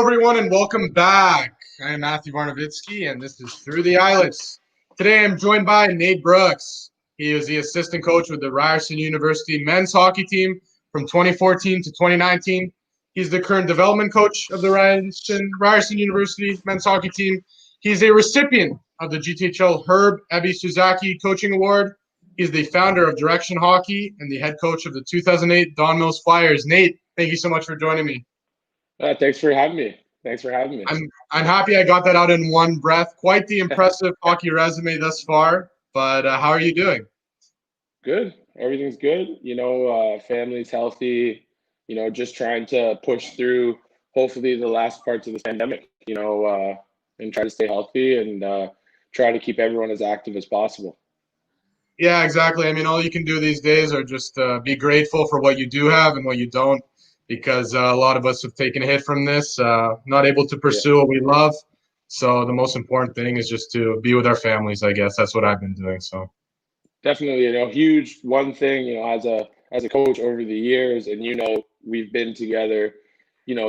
everyone, and welcome back. I am Matthew Varnovitsky, and this is Through the Eyelets. Today, I'm joined by Nate Brooks. He is the assistant coach with the Ryerson University men's hockey team from 2014 to 2019. He's the current development coach of the Ryerson University men's hockey team. He's a recipient of the GTHL Herb Ebi Suzaki Coaching Award. He's the founder of Direction Hockey and the head coach of the 2008 Don Mills Flyers. Nate, thank you so much for joining me. Thanks for having me. I'm happy I got that out in one breath. Quite the impressive hockey resume thus far. But how are you doing? Good. Everything's good. Family's healthy. Just trying to push through. Hopefully, the last parts of this pandemic. And try to stay healthy and try to keep everyone as active as possible. Yeah, exactly. I mean, all you can do these days are just be grateful for what you do have and what you don't, because a lot of us have taken a hit from this, not able to pursue what we love. So the most important thing is just to be with our families, I guess. That's what I've been doing. So definitely, huge one thing, as a coach over the years, and we've been together,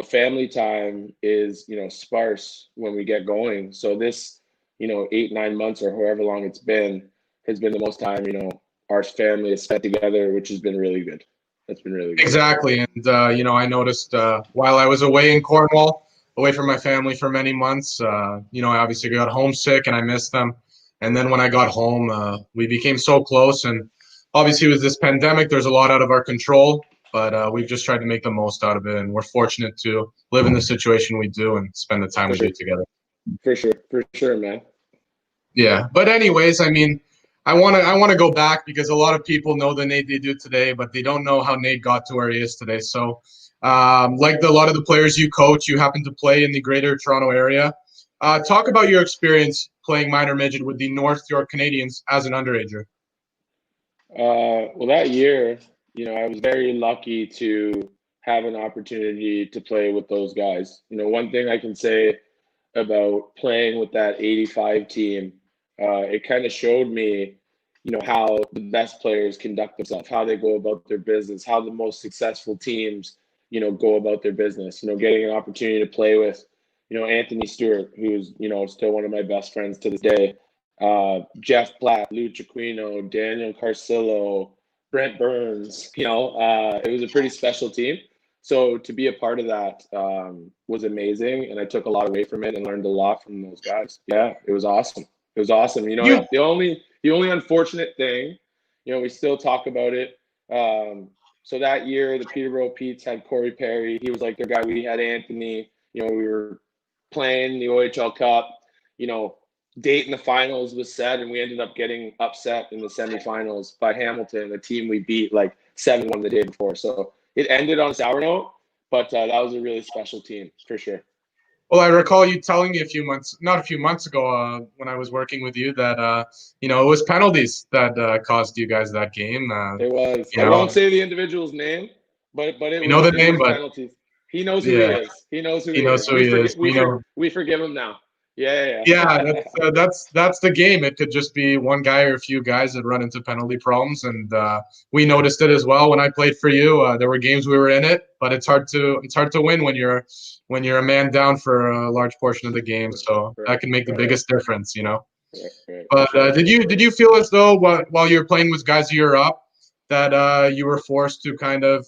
family time is, sparse when we get going. So this, 8-9 months or however long it's been has been the most time, our family has spent together, which has been really good. That's been really good. Exactly. And, I noticed while I was away in Cornwall, away from my family for many months, I obviously got homesick and I missed them. And then when I got home, we became so close. And obviously with this pandemic, there's a lot out of our control, but we've just tried to make the most out of it. And we're fortunate to live in the situation we do and spend the time we do together. For sure, man. Yeah. But anyways, I mean, I want to go back because a lot of people know the Nate they do today, but they don't know how Nate got to where he is today. So, like a lot of the players you coach, you happen to play in the Greater Toronto area. Talk about your experience playing minor midget with the North York Canadians as an underager. Well, that year, I was very lucky to have an opportunity to play with those guys. One thing I can say about playing with that 85 team, it kind of showed me, how the best players conduct themselves, how they go about their business, how the most successful teams, go about their business. Getting an opportunity to play with, Anthony Stewart, who's, still one of my best friends to this day, Jeff Platt, Lou Chiquino, Daniel Carcillo, Brent Burns. It was a pretty special team. So to be a part of that was amazing, and I took a lot away from it and learned a lot from those guys. Yeah, it was awesome. It was awesome. The only unfortunate thing, we still talk about it. So that year, the Peterborough Petes had Corey Perry. He was like their guy. We had Anthony. We were playing the OHL Cup. Date in the finals was set, and we ended up getting upset in the semifinals by Hamilton, a team we beat like 7-1 the day before. So it ended on a sour note, but that was a really special team for sure. Well, I recall you telling me not a few months ago, when I was working with you, that it was penalties that cost you guys that game. It was. I won't say the individual's name, but it was the name, but penalties. He knows who he is. He knows who he is. We forgive him now. Yeah. That's the game. It could just be one guy or a few guys that run into penalty problems, and we noticed it as well when I played for you. There were games we were in it, but it's hard to win when you're a man down for a large portion of the game. So that can make the biggest difference, Right. But did you feel as though while you were playing with guys you're up that you were forced to kind of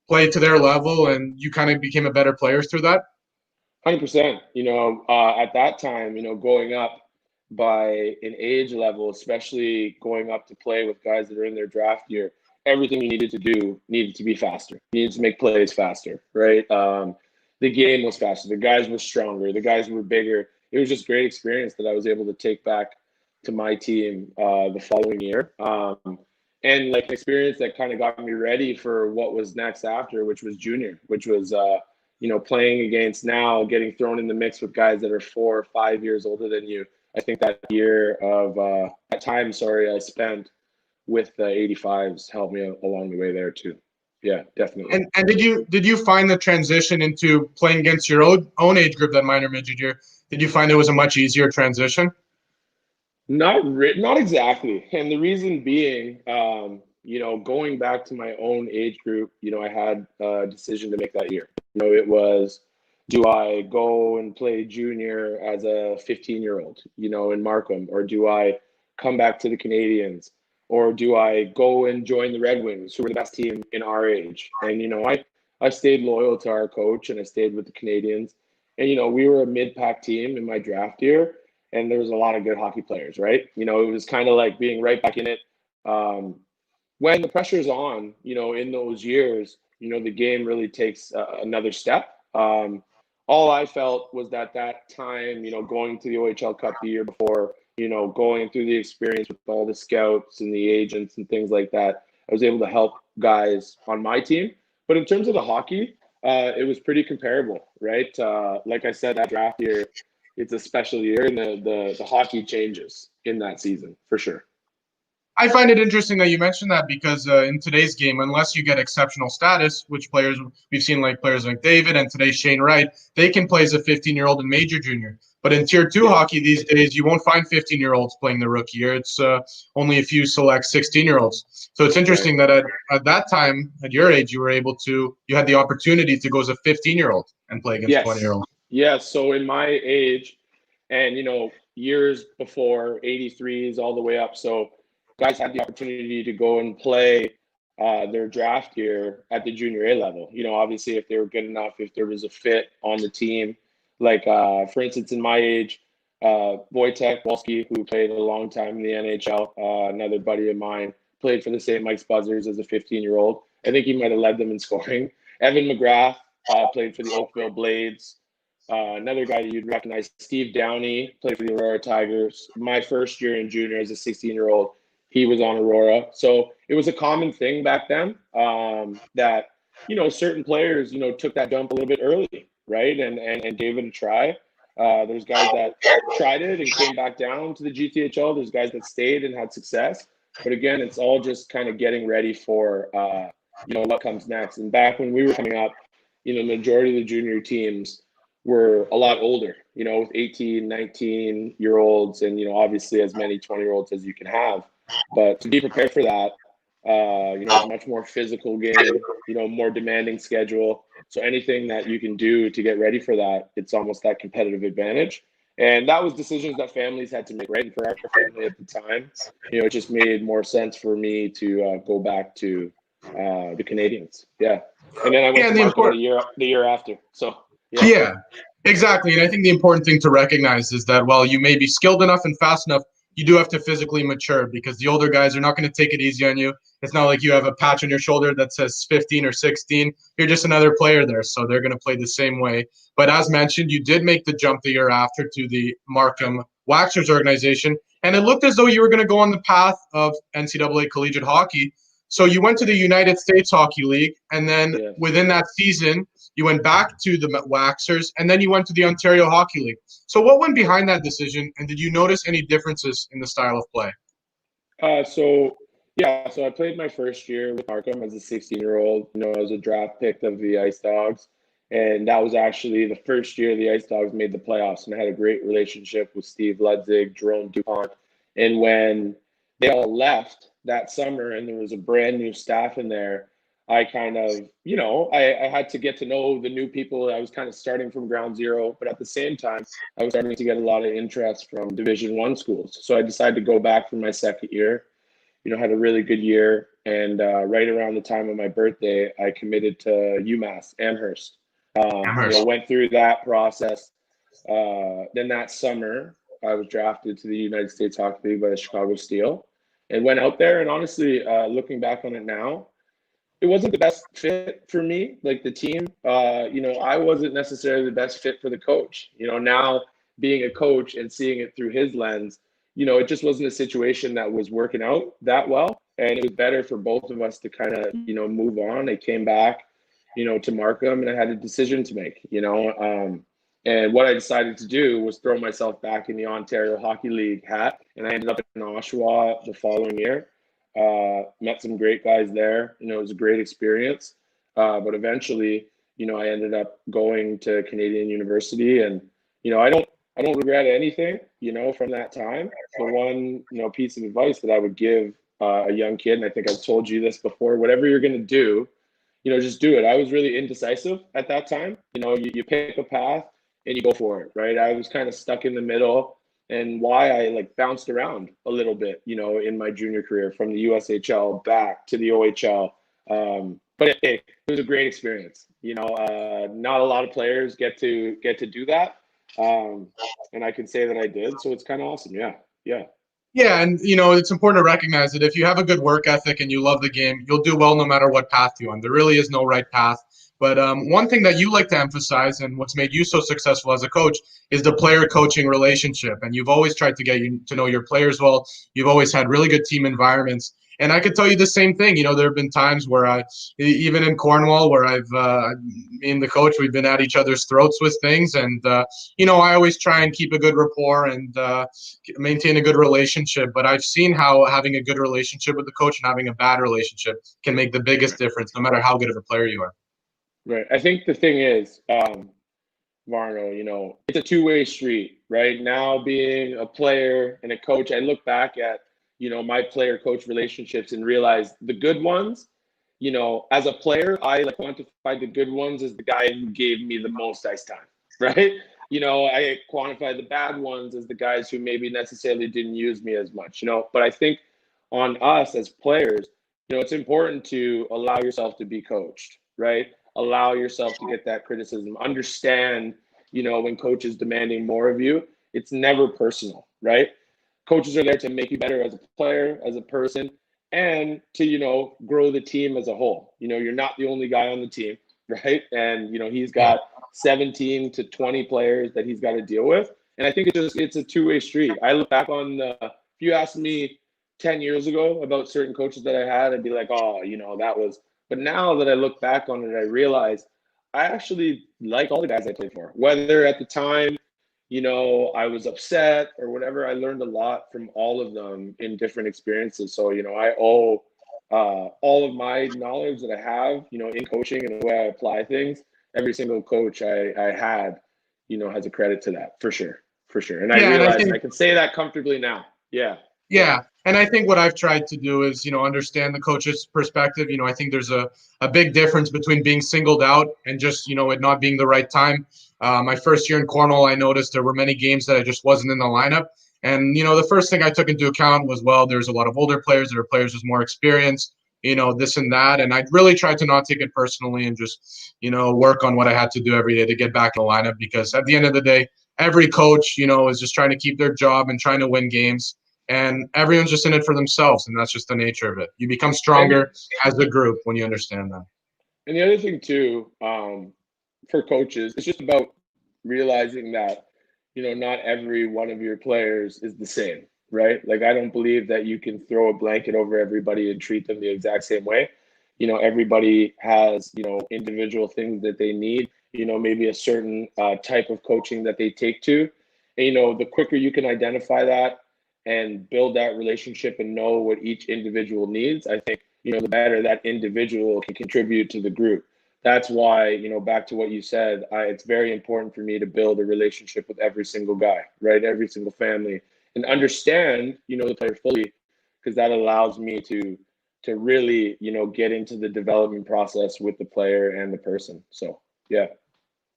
play to their level and you kind of became a better player through that? 100%. At that time, going up by an age level, especially going up to play with guys that are in their draft year, everything you needed to do needed to be faster. You needed to make plays faster, right? The game was faster. The guys were stronger. The guys were bigger. It was just great experience that I was able to take back to my team the following year. And like an experience that kind of got me ready for what was next after, which was junior, which was playing against now, getting thrown in the mix with guys that are 4 or 5 years older than you. I think that time I spent with the 85s helped me along the way there too. Yeah, definitely. And did you find the transition into playing against your own age group, that minor midget year? Did you find it was a much easier transition? Not exactly. And the reason being, going back to my own age group, I had a decision to make that year. It was Do I go and play junior as a 15-year-old, in Markham, or do I come back to the Canadians, or do I go and join the Red Wings, who were the best team in our age? And I stayed loyal to our coach, and I stayed with the Canadians. And we were a mid-pack team in my draft year, and there was a lot of good hockey players, right? It was kind of like being right back in it. When the pressure's on, in those years, the game really takes another step. All I felt was that time, going to the OHL Cup the year before, going through the experience with all the scouts and the agents and things like that, I was able to help guys on my team. But in terms of the hockey, it was pretty comparable, right? Like I said, that draft year, it's a special year, and the hockey changes in that season for sure. I find it interesting that you mentioned that because in today's game, unless you get exceptional status, which players we've seen, like players like David and today Shane Wright, they can play as a 15-year-old in major junior. But in Tier 2 hockey these days, you won't find 15-year-olds playing the rookie year. It's only a few select 16-year-olds. So it's interesting that at that time, at your age, you had the opportunity to go as a 15-year-old and play against 20-year-olds. Yes. So in my age, and years before 83s all the way up, so guys had the opportunity to go and play their draft year at the junior A level. Obviously, if they were good enough, if there was a fit on the team. Like, for instance, in my age, Wojtek Wolski, who played a long time in the NHL, another buddy of mine, played for the St. Mike's Buzzers as a 15-year-old. I think he might have led them in scoring. Evan McGrath played for the Oakville Blades. Another guy that you'd recognize, Steve Downey, played for the Aurora Tigers. My first year in junior as a 16-year-old, he was on Aurora. So it was a common thing back then that, certain players, took that jump a little bit early, right? And gave it a try. There's guys that tried it and came back down to the GTHL. There's guys that stayed and had success. But again, it's all just kind of getting ready for, what comes next. And back when we were coming up, the majority of the junior teams were a lot older, with 18, 19-year-olds and, obviously as many 20-year-olds as you can have. But to be prepared for that, it's a much more physical game, more demanding schedule. So anything that you can do to get ready for that, it's almost that competitive advantage. And that was decisions that families had to make, right? And for our family at the time, it just made more sense for me to go back to the Canadians. Yeah. And then I went to Markham the year after. So, yeah, exactly. And I think the important thing to recognize is that while you may be skilled enough and fast enough, you do have to physically mature because the older guys are not going to take it easy on you. It's not like you have a patch on your shoulder that says 15 or 16. You're just another player there, so they're going to play the same way. But as mentioned, you did make the jump the year after to the Markham Waxers organization, and it looked as though you were going to go on the path of NCAA collegiate hockey. So you went to the United States Hockey League, and then within that season, you went back to the Waxers, and then you went to the Ontario Hockey League. So what went behind that decision, and did you notice any differences in the style of play? So I played my first year with Markham as a 16-year-old. I was a draft pick of the Ice Dogs, and that was actually the first year the Ice Dogs made the playoffs, and I had a great relationship with Steve Ludzig, Jerome Dupont. And when they all left that summer and there was a brand new staff in there, I kind of, I had to get to know the new people. I was kind of starting from ground zero, but at the same time, I was starting to get a lot of interest from Division I schools. So I decided to go back for my second year, had a really good year. And right around the time of my birthday, I committed to UMass Amherst. Went through that process. Then that summer, I was drafted to the United States Hockey League by the Chicago Steel and went out there. And honestly, looking back on it now, it wasn't the best fit for me, like the team. I wasn't necessarily the best fit for the coach. Now being a coach and seeing it through his lens, it just wasn't a situation that was working out that well. And it was better for both of us to kind of, move on. I came back, to Markham, and I had a decision to make, and what I decided to do was throw myself back in the Ontario Hockey League hat. And I ended up in Oshawa the following year. Met some great guys there. It was a great experience. But eventually, I ended up going to Canadian University, and I don't regret anything, from that time. The one, piece of advice that I would give a young kid, and I think I've told you this before, whatever you're going to do, just do it. I was really indecisive at that time. You pick a path and you go for it, right? I was kind of stuck in the middle, and why I like bounced around a little bit, in my junior career from the USHL back to the OHL. But it was a great experience. Not a lot of players get to do that, and I can say that I did. So it's kind of awesome. Yeah, yeah. Yeah, and it's important to recognize that if you have a good work ethic and you love the game, you'll do well no matter what path you're on. There really is no right path. But one thing that you like to emphasize and what's made you so successful as a coach is the player-coaching relationship. And you've always tried to get you to know your players well. You've always had really good team environments. And I could tell you the same thing. There have been times where even in Cornwall, where me and the coach, we've been at each other's throats with things. And, I always try and keep a good rapport and maintain a good relationship. But I've seen how having a good relationship with the coach and having a bad relationship can make the biggest difference, no matter how good of a player you are. Right. I think the thing is, Varno, it's a two-way street, right? Now being a player and a coach, I look back at, my player-coach relationships and realize the good ones, as a player, I like quantify the good ones as the guy who gave me the most ice time, right? I quantify the bad ones as the guys who maybe necessarily didn't use me as much, but I think on us as players, it's important to allow yourself to be coached, right? Allow yourself to get that criticism. Understand, when coach is demanding more of you, it's never personal, right? Coaches are there to make you better as a player, as a person, and to, grow the team as a whole. You're not the only guy on the team, right? And, he's got 17 to 20 players that he's got to deal with. And I think it's a two-way street. I look back on if you asked me 10 years ago about certain coaches that I had, I'd be like, oh, that was. But now that I look back on it, I realize I actually like all the guys I played for. Whether at the time, I was upset or whatever, I learned a lot from all of them in different experiences. So, I owe all of my knowledge that I have, in coaching and the way I apply things. Every single coach I had, has a credit to that for sure. For sure. And I Yeah, and I realize think I can say that comfortably now. Yeah. Yeah. And I think what I've tried to do is, understand the coach's perspective. I think there's a big difference between being singled out and just, it not being the right time. My first year in Cornwall, I noticed there were many games that I just wasn't in the lineup. And, the first thing I took into account was, well, there's a lot of older players. There are players with more experience, this and that. And I really tried to not take it personally and just, work on what I had to do every day to get back in the lineup. Because at the end of the day, every coach, is just trying to keep their job and trying to win games, and everyone's just in it for themselves, and that's just the nature of it. You become stronger as a group when you understand that. And the other thing too, for coaches, it's just about realizing that, not every one of your players is the same, right? Like I don't believe that you can throw a blanket over everybody and treat them the exact same way. Everybody has, individual things that they need, maybe a certain type of coaching that they take to. And, the quicker you can identify that and build that relationship and know what each individual needs, I think, the better that individual can contribute to the group. That's why, back to what you said, it's very important for me to build a relationship with every single guy, right? Every single family, and understand, the player fully, because that allows me to really, get into the development process with the player and the person. So, yeah.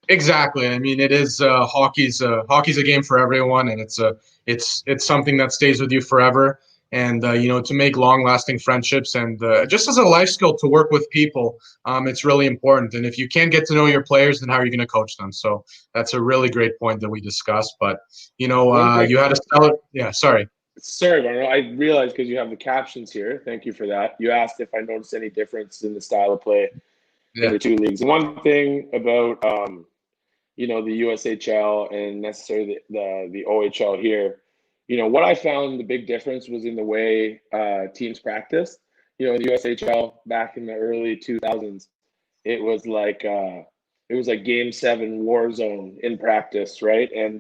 Exactly. I mean, it is hockey's a game for everyone, and it's something that stays with you forever. And to make long-lasting friendships and just as a life skill to work with people, it's really important. And if you can't get to know your players, then how are you going to coach them? So that's a really great point that we discussed. But you had a stellar. Yeah, sorry. Sorry, Marno. I realized because you have the captions here. Thank you for that. You asked if I noticed any difference in the style of play in Yeah. the two leagues. One thing about the USHL and necessarily the OHL here, what I found the big difference was in the way teams practice. In the USHL back in the early 2000s, it was like Game 7 war zone in practice, right? And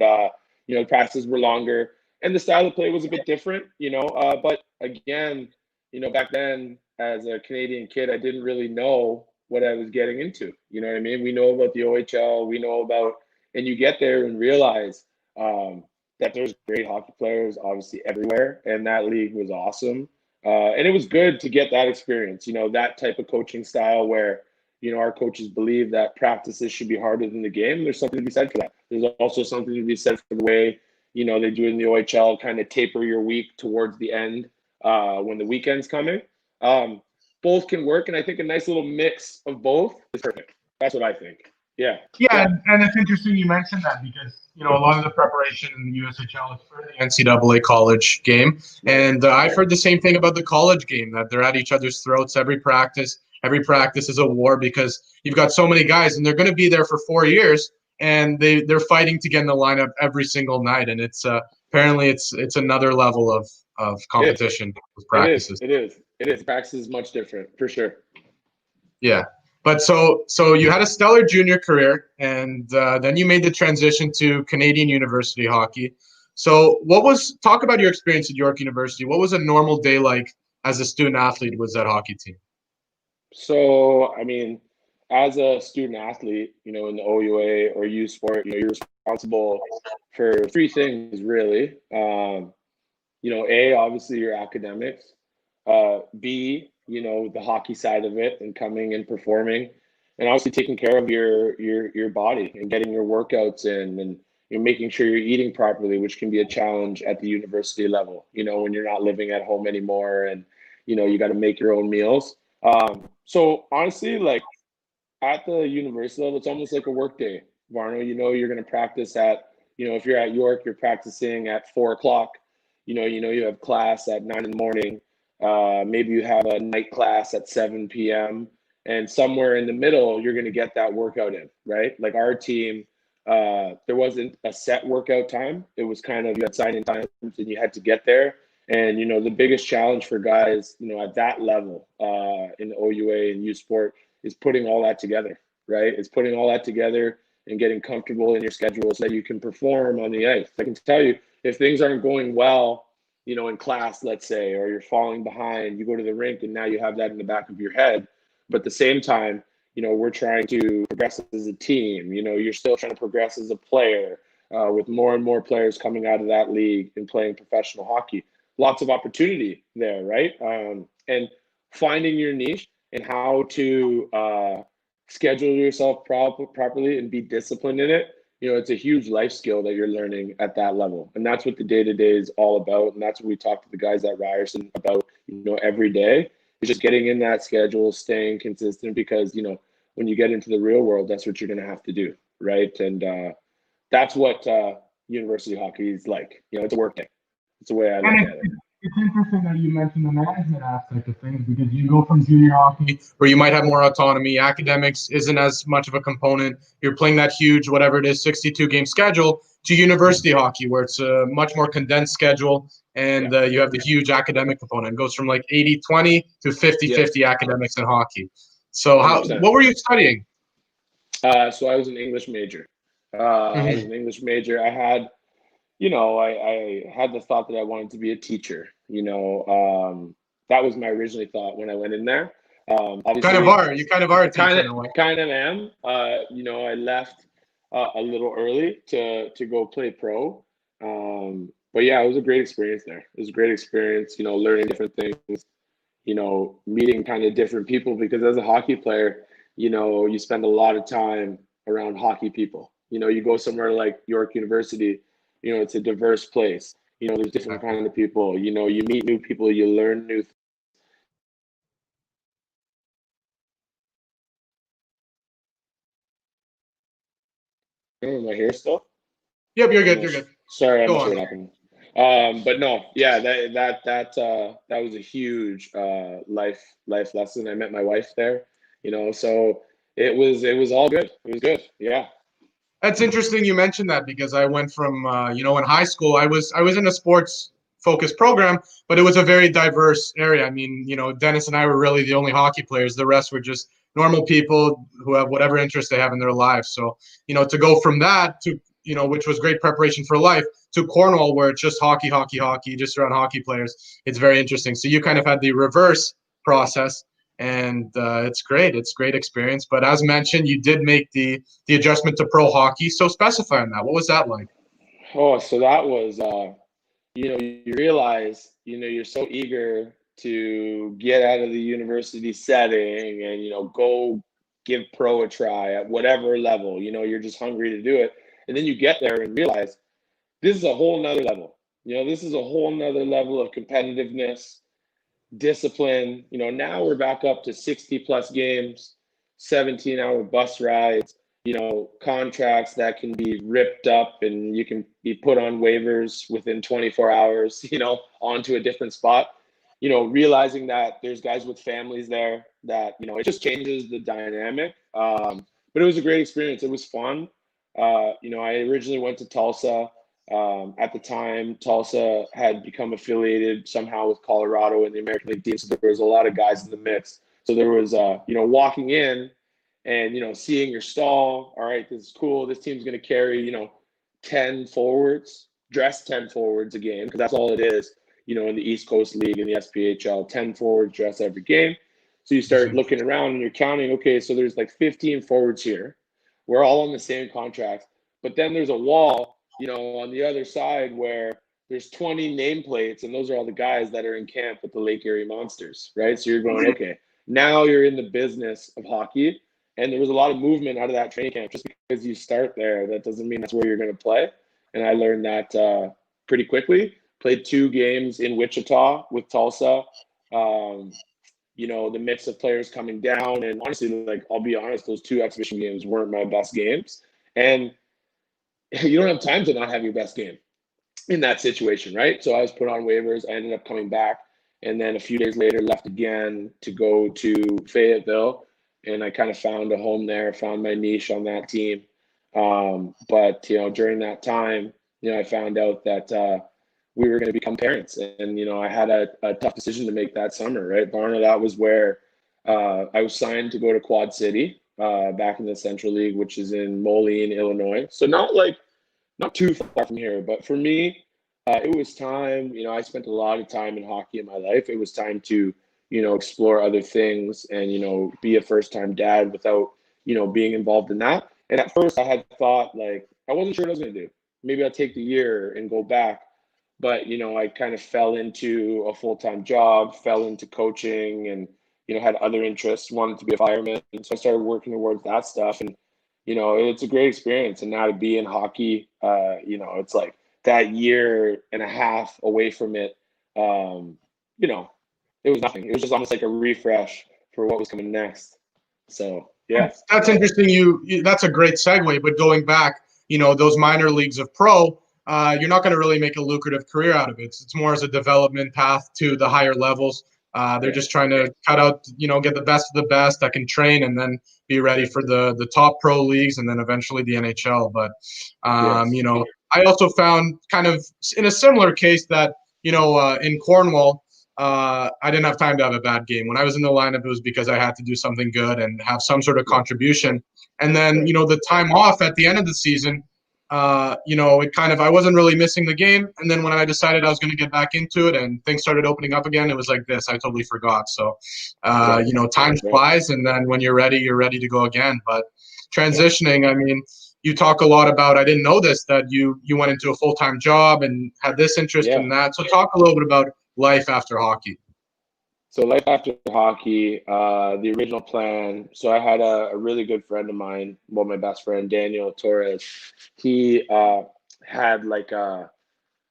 practices were longer, and the style of play was a bit different. But again, back then as a Canadian kid, I didn't really know what I was getting into. You know what I mean? We know about the OHL, we know about, and you get there and realize that there's great hockey players obviously everywhere, and that league was awesome. And it was good to get that experience, that type of coaching style where, our coaches believe that practices should be harder than the game. There's something to be said for that. There's also something to be said for the way, they do in the OHL, kind of taper your week towards the end when the weekend's coming. Both can work, and I think a nice little mix of both is perfect. That's what I think. Yeah. Yeah, and it's interesting you mentioned that because a lot of the preparation in the USHL is for the NCAA college game, and I've heard the same thing about the college game, that they're at each other's throats every practice. Every practice is a war because you've got so many guys, and they're going to be there for 4 years, and they're fighting to get in the lineup every single night, and it's apparently it's another level of competition with practices. It is. Practice is much different for sure. Yeah. But so you had a stellar junior career, and then you made the transition to Canadian University hockey. So talk about your experience at York University. What was a normal day like as a student athlete with that hockey team? So, I mean, as a student athlete, in the OUA or U Sport, you're responsible for three things really. A, obviously your academics. B, the hockey side of it and coming and performing, and obviously taking care of your body and getting your workouts in, and you're making sure you're eating properly, which can be a challenge at the university level, when you're not living at home anymore, and you got to make your own meals. So honestly, like at the university level, it's almost like a work day, Varno. You're going to practice at, if you're at York, you're practicing at 4 o'clock. You have class at 9 in the morning. Maybe you have a night class at 7 p.m. And somewhere in the middle, you're going to get that workout in, right? Like our team, there wasn't a set workout time. It was kind of, you had sign-in times and you had to get there. And, the biggest challenge for guys, at that level in the OUA and U Sport is putting all that together, right? It's putting all that together and getting comfortable in your schedule so that you can perform on the ice. I can tell you, if things aren't going well, in class, let's say, or you're falling behind, you go to the rink and now you have that in the back of your head. But at the same time, we're trying to progress as a team. You're still trying to progress as a player with more and more players coming out of that league and playing professional hockey. Lots of opportunity there, right? And finding your niche and how to schedule yourself properly and be disciplined in it. It's a huge life skill that you're learning at that level. And that's what the day-to-day is all about. And that's what we talk to the guys at Ryerson about, every day. It's just getting in that schedule, staying consistent, because, when you get into the real world, that's what you're going to have to do, right? And that's what university hockey is like. It's a work day. It's the way I look at it. It's interesting that you mentioned the management aspect of things, because you go from junior hockey, where you might have more autonomy, academics isn't as much of a component. You're playing that huge, whatever it is, 62-game schedule, to university hockey, where it's a much more condensed schedule, and you have the huge academic component. It goes from like 80-20 to 50-50 academics in hockey. So what were you studying? So I was an English major. I was an English major. I had the thought that I wanted to be a teacher. That was my original thought when I went in there. You kind of are a teacher in a way. Kind of am. I left a little early to go play pro. But yeah, it was a great experience there. It was a great experience, learning different things, meeting kind of different people, because as a hockey player, you spend a lot of time around hockey people. You go somewhere like York University, it's a diverse place. There's different kind of people. You meet new people, you learn new things. Am I here still? Yep, you're good. You're good. Sorry, I'm not sure what happened. But no, yeah, that was a huge life lesson. I met my wife there, so it was all good. It was good. Yeah. That's interesting you mentioned that, because I went from in high school I was in a sports focused program, but it was a very diverse area. I mean, Dennis and I were really the only hockey players. The rest were just normal people who have whatever interest they have in their lives. So, to go from that to, which was great preparation for life, to Cornwall, where it's just hockey, just around hockey players, it's very interesting. So you kind of had the reverse process, and it's great. It's great experience. But as mentioned, you did make the adjustment to pro hockey. So specify on that. What was that like? Oh, so that was, you realize, you're so eager to get out of the university setting and, go give pro a try at whatever level. You're just hungry to do it. And then you get there and realize this is a whole nother level. This is a whole nother level of competitiveness, discipline. Now we're back up to 60 plus games, 17-hour bus rides, contracts that can be ripped up and you can be put on waivers within 24 hours, onto a different spot. Realizing that there's guys with families there, that, it just changes the dynamic. But it was a great experience. It was fun. I originally went to Tulsa. At the time, Tulsa had become affiliated somehow with Colorado in the American League team, so there was a lot of guys in the mix. So there was, walking in and, seeing your stall. All right, this is cool. This team's going to carry, 10 forwards, dress 10 forwards a game, because that's all it is, in the East Coast League, in the SPHL, 10 forwards dress every game. So you start looking around and you're counting, okay, so there's like 15 forwards here. We're all on the same contract. But then there's a wall, on the other side where there's 20 nameplates, and those are all the guys that are in camp with the Lake Erie Monsters, right? So you're going, okay, now you're in the business of hockey. And there was a lot of movement out of that training camp. Just because you start there, that doesn't mean that's where you're going to play. And I learned that pretty quickly. Played 2 games in Wichita with Tulsa. The mix of players coming down. And honestly, like, I'll be honest, those 2 exhibition games weren't my best games. And you don't have time to not have your best game in that situation, right? So I was put on waivers. I ended up coming back. And then a few days later, left again to go to Fayetteville. And I kind of found a home there, found my niche on that team. But during that time, I found out that we were going to become parents. And, I had a tough decision to make that summer, right? Barna, that was where I was signed to go to Quad City, back in the Central League, which is in Moline, Illinois. So not too far from here. But for me, it was time. I spent a lot of time in hockey in my life. It was time to explore other things and, be a first-time dad without, being involved in that. And at first I had thought, like, I wasn't sure what I was going to do. Maybe I'll take the year and go back. But, I kind of fell into a full-time job, fell into coaching and, had other interests, wanted to be a fireman. And so I started working towards that stuff. And, it's a great experience. And now to be in hockey, it's like that year and a half away from it, it was nothing. It was just almost like a refresh for what was coming next. So, yeah. That's interesting. That's a great segue. But going back, those minor leagues of pro, you're not going to really make a lucrative career out of it. It's more as a development path to the higher levels. They're just trying to cut out, get the best of the best that can train and then be ready for the top pro leagues and then eventually the NHL. But, I also found kind of in a similar case that, in Cornwall, I didn't have time to have a bad game. When I was in the lineup, it was because I had to do something good and have some sort of contribution. And then, the time off at the end of the season, it kind of, I wasn't really missing the game. And then when I decided I was going to get back into it and things started opening up again, it was like this. I totally forgot. So, time flies. And then when you're ready to go again. But transitioning, I mean, you talk a lot about, I didn't know this, that you went into a full-time job and had this interest in that. So talk a little bit about life after hockey. So life after hockey, the original plan. So I had a really good friend of mine, my best friend, Daniel Torres. He had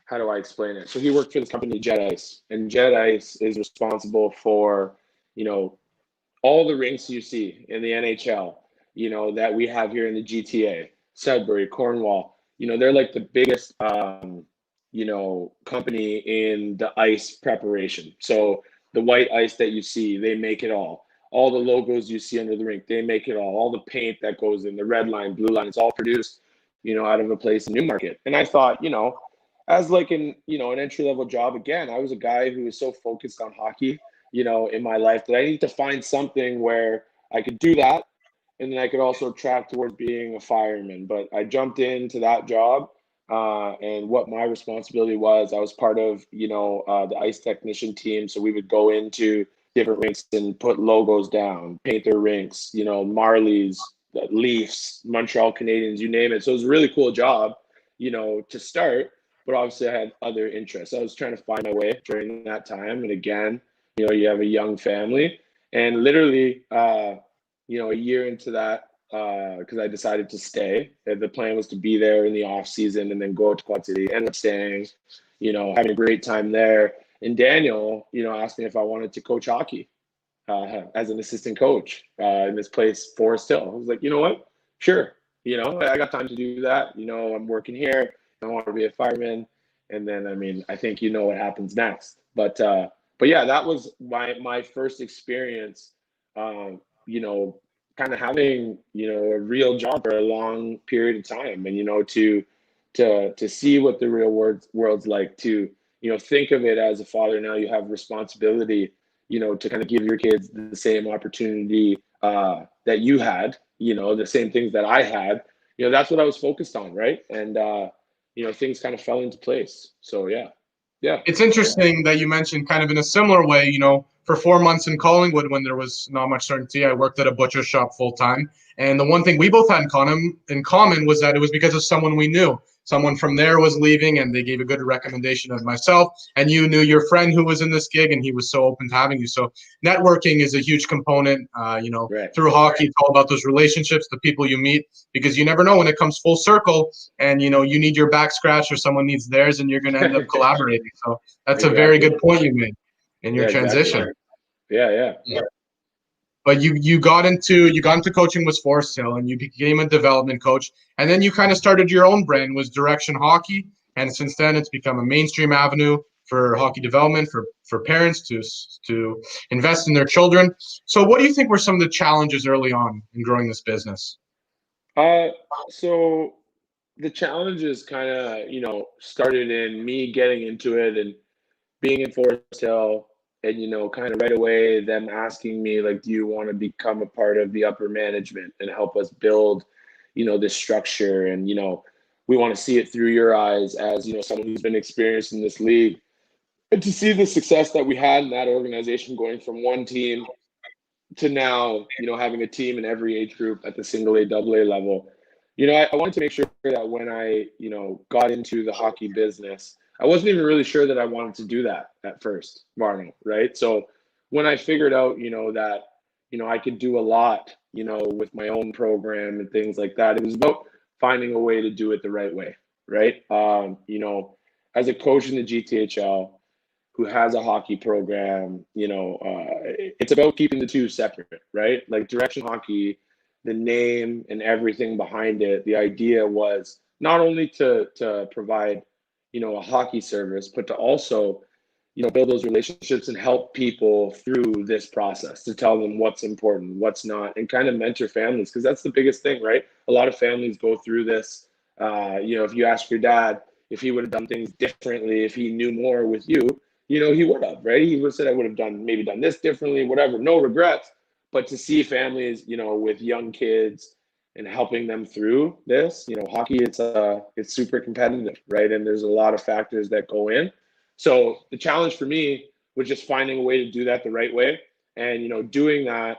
how do I explain it? So he worked for this company, Jet Ice. And Jet Ice is responsible for, all the rinks you see in the NHL, that we have here in the GTA, Sudbury, Cornwall. They're like the biggest, company in the ice preparation. So the white ice that you see, they make it all. All the logos you see under the rink, they make it all. All the paint that goes in, the red line, blue line, it's all produced, out of a place in Newmarket. And I thought, as like an entry-level job, again, I was a guy who was so focused on hockey, in my life that I need to find something where I could do that. And then I could also track towards being a fireman. But I jumped into that job. And what my responsibility was, I was part of, the ice technician team. So we would go into different rinks and put logos down, paint their rinks, Marlies, Leafs, Montreal Canadiens, you name it. So it was a really cool job, to start. But obviously I had other interests. I was trying to find my way during that time. And again, you have a young family. And literally, a year into that, because I decided to stay. The plan was to be there in the off season and then go out to Quad City. Ended up staying, having a great time there. And Daniel, asked me if I wanted to coach hockey as an assistant coach in this place, Forest Hill. I was like, you know what? Sure. I got time to do that. I'm working here. I want to be a fireman. And then, I think what happens next. But yeah, that was my first experience, kind of having, a real job for a long period of time. And, to see what the real world's like, to, think of it as a father. Now you have responsibility, to kind of give your kids the same opportunity that you had, the same things that I had, that's what I was focused on. Right. And, things kind of fell into place. So, yeah. Yeah. It's interesting that you mentioned kind of in a similar way, for 4 months in Collingwood when there was not much certainty, I worked at a butcher shop full time. And the one thing we both had in common was that it was because of someone we knew. Someone from there was leaving and they gave a good recommendation of myself. And you knew your friend who was in this gig and he was so open to having you. So networking is a huge component, Right. through hockey. It's all about those relationships, the people you meet, because you never know when it comes full circle and, you need your back scratched or someone needs theirs and you're going to end up collaborating. So that's Exactly. a very good point you made in your transition. Exactly. Yeah. But you got into coaching with Forest Hill and you became a development coach, and then you kind of started your own brand, was Direction Hockey, and since then it's become a mainstream avenue for hockey development for parents to invest in their children. So what do you think were some of the challenges early on in growing this business? So the challenges kind of, started in me getting into it and being in Forest Hill and, kind of right away them asking me, like, do you want to become a part of the upper management and help us build, this structure? And, we want to see it through your eyes as, someone who's been experienced in this league. And to see the success that we had in that organization going from one team to now, having a team in every age group at the single A, double A level. I wanted to make sure that when I, got into the hockey business, I wasn't even really sure that I wanted to do that at first, Marno, right? So when I figured out, that, I could do a lot, with my own program and things like that, it was about finding a way to do it the right way, right? As a coach in the GTHL, who has a hockey program, it's about keeping the two separate, right? Like Direction Hockey, the name and everything behind it, the idea was not only to provide, a hockey service, but to also, build those relationships and help people through this process, to tell them what's important, what's not, and kind of mentor families, because that's the biggest thing, right? A lot of families go through this. If you ask your dad if he would have done things differently, if he knew more with you, he would have, right? He would have said, I would have done this differently, whatever, no regrets. But to see families, with young kids and helping them through this, hockey, it's super competitive, right? And there's a lot of factors that go in. So the challenge for me was just finding a way to do that the right way. And, doing that,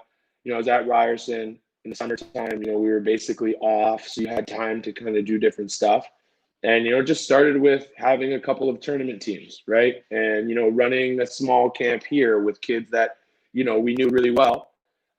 I was at Ryerson in the summertime, we were basically off. So you had time to kind of do different stuff. And, just started with having a couple of tournament teams, right? And, running a small camp here with kids that, we knew really well,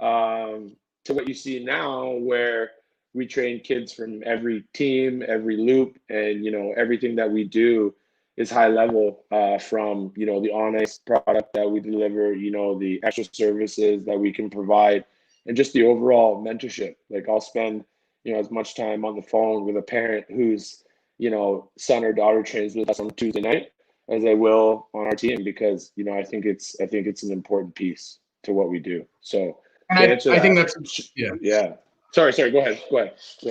to what you see now where we train kids from every team, every loop, and, everything that we do is high level, from, the on ice product that we deliver, the extra services that we can provide, and just the overall mentorship. Like I'll spend, as much time on the phone with a parent who's, son or daughter trains with us on Tuesday night as I will on our team, because, I think it's an important piece to what we do. So And I think that's, yeah. Yeah. Sorry. Go ahead.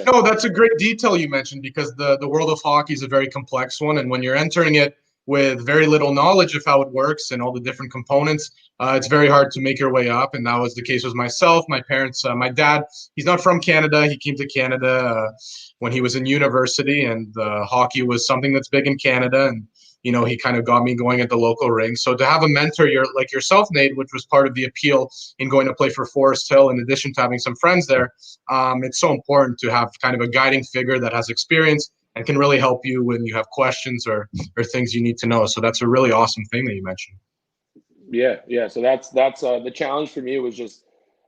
No, that's a great detail you mentioned, because the world of hockey is a very complex one. And when you're entering it with very little knowledge of how it works and all the different components, it's very hard to make your way up. And that was the case with myself, my parents, my dad. He's not from Canada. He came to Canada when he was in university, and hockey was something that's big in Canada. And he kind of got me going at the local ring. So to have a mentor like yourself, Nate, which was part of the appeal in going to play for Forest Hill, in addition to having some friends there, it's so important to have kind of a guiding figure that has experience and can really help you when you have questions or things you need to know. So that's a really awesome thing that you mentioned. Yeah. So that's the challenge for me was just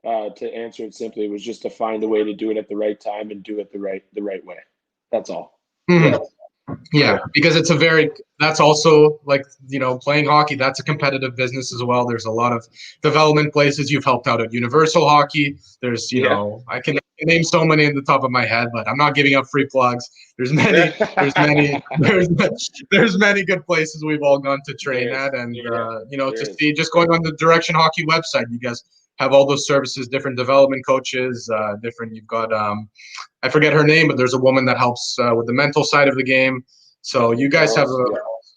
to answer it simply, was just to find a way to do it at the right time and do it the right way. That's all. Mhm. Yeah. Yeah, because that's also like, playing hockey, that's a competitive business as well. There's a lot of development places. You've helped out at Universal Hockey. There's, I can name so many in the top of my head, but I'm not giving up free plugs. There's many good places we've all gone to train at. And, just going on the Direction Hockey website, you guys have all those services, different development coaches, you've got, I forget her name, but there's a woman that helps with the mental side of the game. So you guys have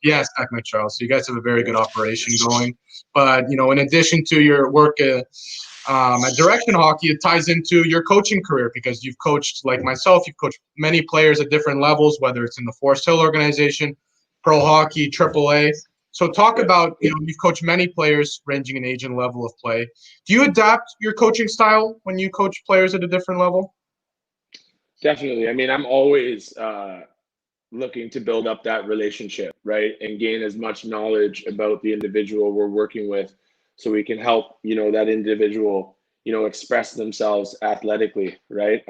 yes, Technic Charles. So you guys have a very good operation going. But in addition to your work at Direction Hockey, it ties into your coaching career, because you've coached, like myself, you've coached many players at different levels, whether it's in the Forest Hill organization, pro hockey, AAA. So talk about, you've coached many players ranging in age and level of play. Do you adapt your coaching style when you coach players at a different level? Definitely. I mean, I'm always looking to build up that relationship, right? And gain as much knowledge about the individual we're working with, so we can help, that individual, express themselves athletically, right?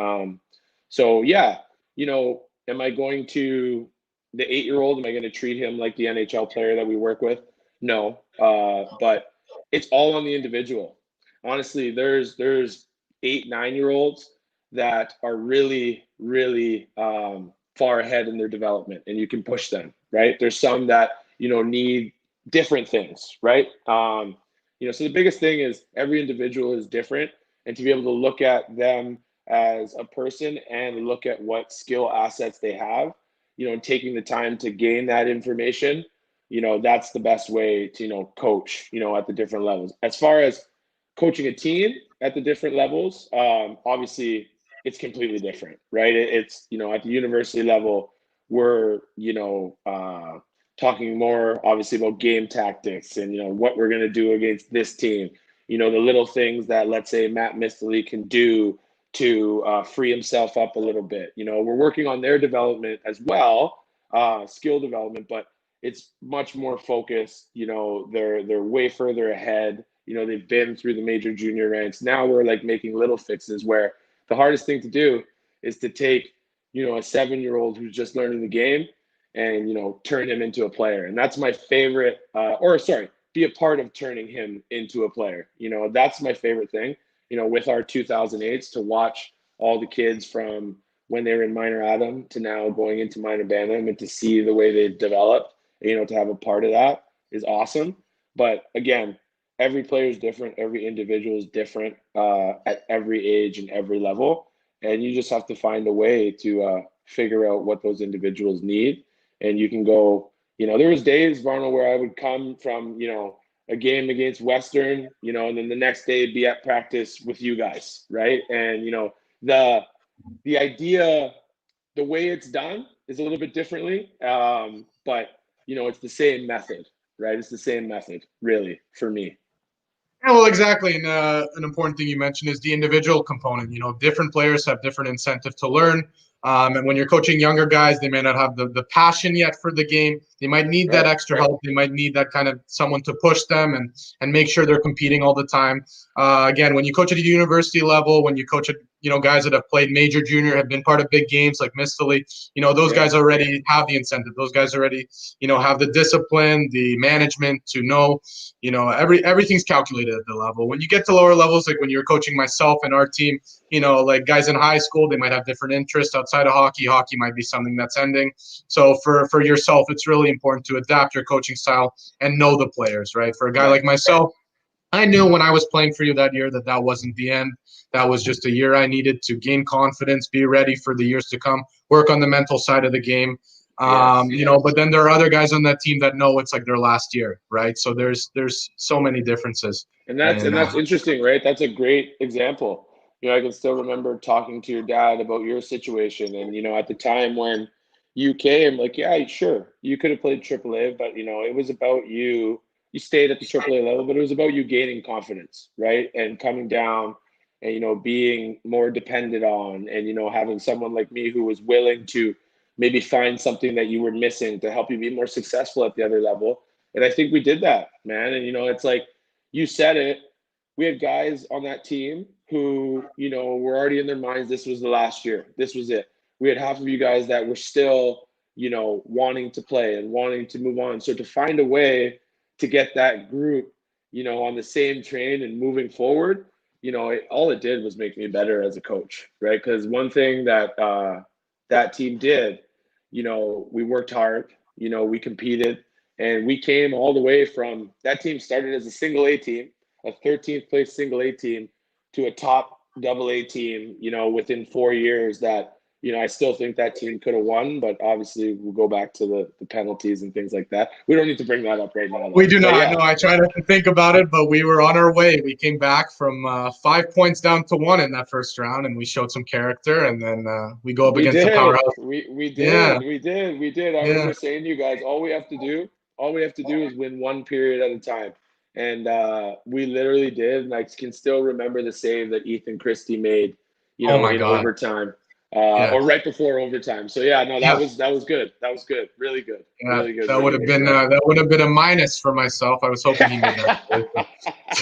So yeah, am I going to, the 8-year-old, am I going to treat him like the NHL player that we work with? No. But it's all on the individual. Honestly, there's 8, 9-year-olds that are really, really far ahead in their development, and you can push them, right? There's some that, need different things, right? So the biggest thing is every individual is different, and to be able to look at them as a person and look at what skill assets they have, and taking the time to gain that information, that's the best way to, coach, at the different levels. As far as coaching a team at the different levels, obviously it's completely different, right? It's, at the university level, we're, talking more obviously about game tactics and, what we're going to do against this team, the little things that, let's say, Matt Mistely can do to free himself up a little bit. We're working on their development as well, skill development, but it's much more focused. They're way further ahead. They've been through the major junior ranks. Now we're like making little fixes, where the hardest thing to do is to take, a 7-year-old who's just learning the game and, turn him into a player. And that's my favorite, be a part of turning him into a player. That's my favorite thing, with our 2008s, to watch all the kids from when they were in minor Adam to now going into minor Bantam, and to see the way they've developed, to have a part of that is awesome. But again, every player is different. Every individual is different at every age and every level. And you just have to find a way to figure out what those individuals need. And you can go, there was days, Varno, where I would come from, a game against Western, and then the next day be at practice with you guys, right? And, the idea, the way it's done is a little bit differently, but, it's the same method, right? It's the same method, really, for me. Yeah, well, exactly. And an important thing you mentioned is the individual component. Different players have different incentive to learn. And when you're coaching younger guys, they may not have the passion yet for the game. They might need that extra help. They might need that kind of someone to push them and make sure they're competing all the time. Again, when you coach at a university level, when you coach at, guys that have played major junior, have been part of big games like Mistely, those guys already have the incentive. Those guys already, have the discipline, the management to know, everything's calculated at the level. When you get to lower levels, like when you're coaching myself and our team, like guys in high school, they might have different interests outside of hockey. Hockey might be something that's ending. So for yourself, it's really important to adapt your coaching style and know the players, right? For a guy like myself, I knew when I was playing for you that year that wasn't the end. That was just a year I needed to gain confidence, be ready for the years to come, work on the mental side of the game. But then there are other guys on that team that know it's like their last year, right? So there's so many differences. And that's interesting, right? That's a great example. I can still remember talking to your dad about your situation, and at the time when you came, like, yeah, sure, you could have played AAA, but it was about you. You stayed at the AAA level, but it was about you gaining confidence, right? And coming down, and being more dependent on, and having someone like me who was willing to maybe find something that you were missing to help you be more successful at the other level. And I think we did that, man. And it's like, you said it, we had guys on that team who, were already in their minds, this was the last year. This was it. We had half of you guys that were still, wanting to play and wanting to move on. So to find a way to get that group, on the same train and moving forward, all it did was make me better as a coach, right? Because one thing that that team did, we worked hard, we competed, and we came all the way from that team started as a single A team, a 13th place single A team, to a top double A team, within 4 years that, I still think that team could have won, but obviously we'll go back to the penalties and things like that. We don't need to bring that up right now, though. We do But not. yeah, No, I try not to think about it, but we were on our way. We came back from 5 points down to 1 in that first round, and we showed some character. And then we go up we against the did. powerhouse. We Yeah, did. We did. We did. I yeah. remember saying to you guys, all we have to do is win one period at a time. And we literally did. And I can still remember the save that Ethan Christie made, Oh my in God. overtime, Yeah, or right before overtime. So yeah, no, yeah. that was good. That was good. Really good. Yeah, Really good. that would Really have good. been Yeah. a minus for myself. I was hoping he made that save,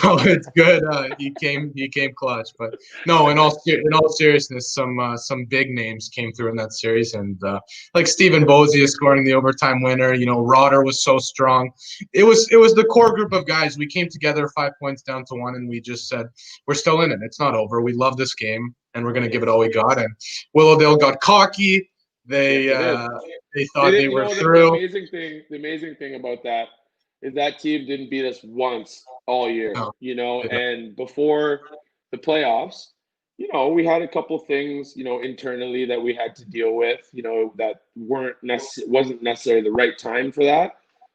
so it's good. He came clutch. But no, in all seriousness, some big names came through in that series, and like Stephen Bozier scoring the overtime winner. Rotter was so strong. It was the core group of guys. We came together 5 points down to 1, and we just said we're still in it. It's not over. We love this game, and we're going to give it all we got. And Willowdale got cocky. Yes, They they did. uh, they They thought they didn't. were The through. amazing thing about that is that team didn't beat us once all year. No, they And before the playoffs, we had a couple things, internally that we had to deal with, that wasn't necessarily the right time for that.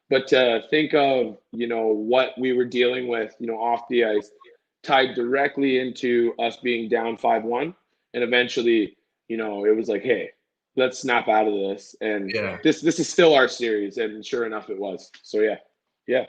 But to think of, what we were dealing with, off the ice, tied directly into us being down 5-1, and eventually, it was like, hey, let's snap out of this. And yeah. this is still our series, and sure enough, it was. So yeah, yeah,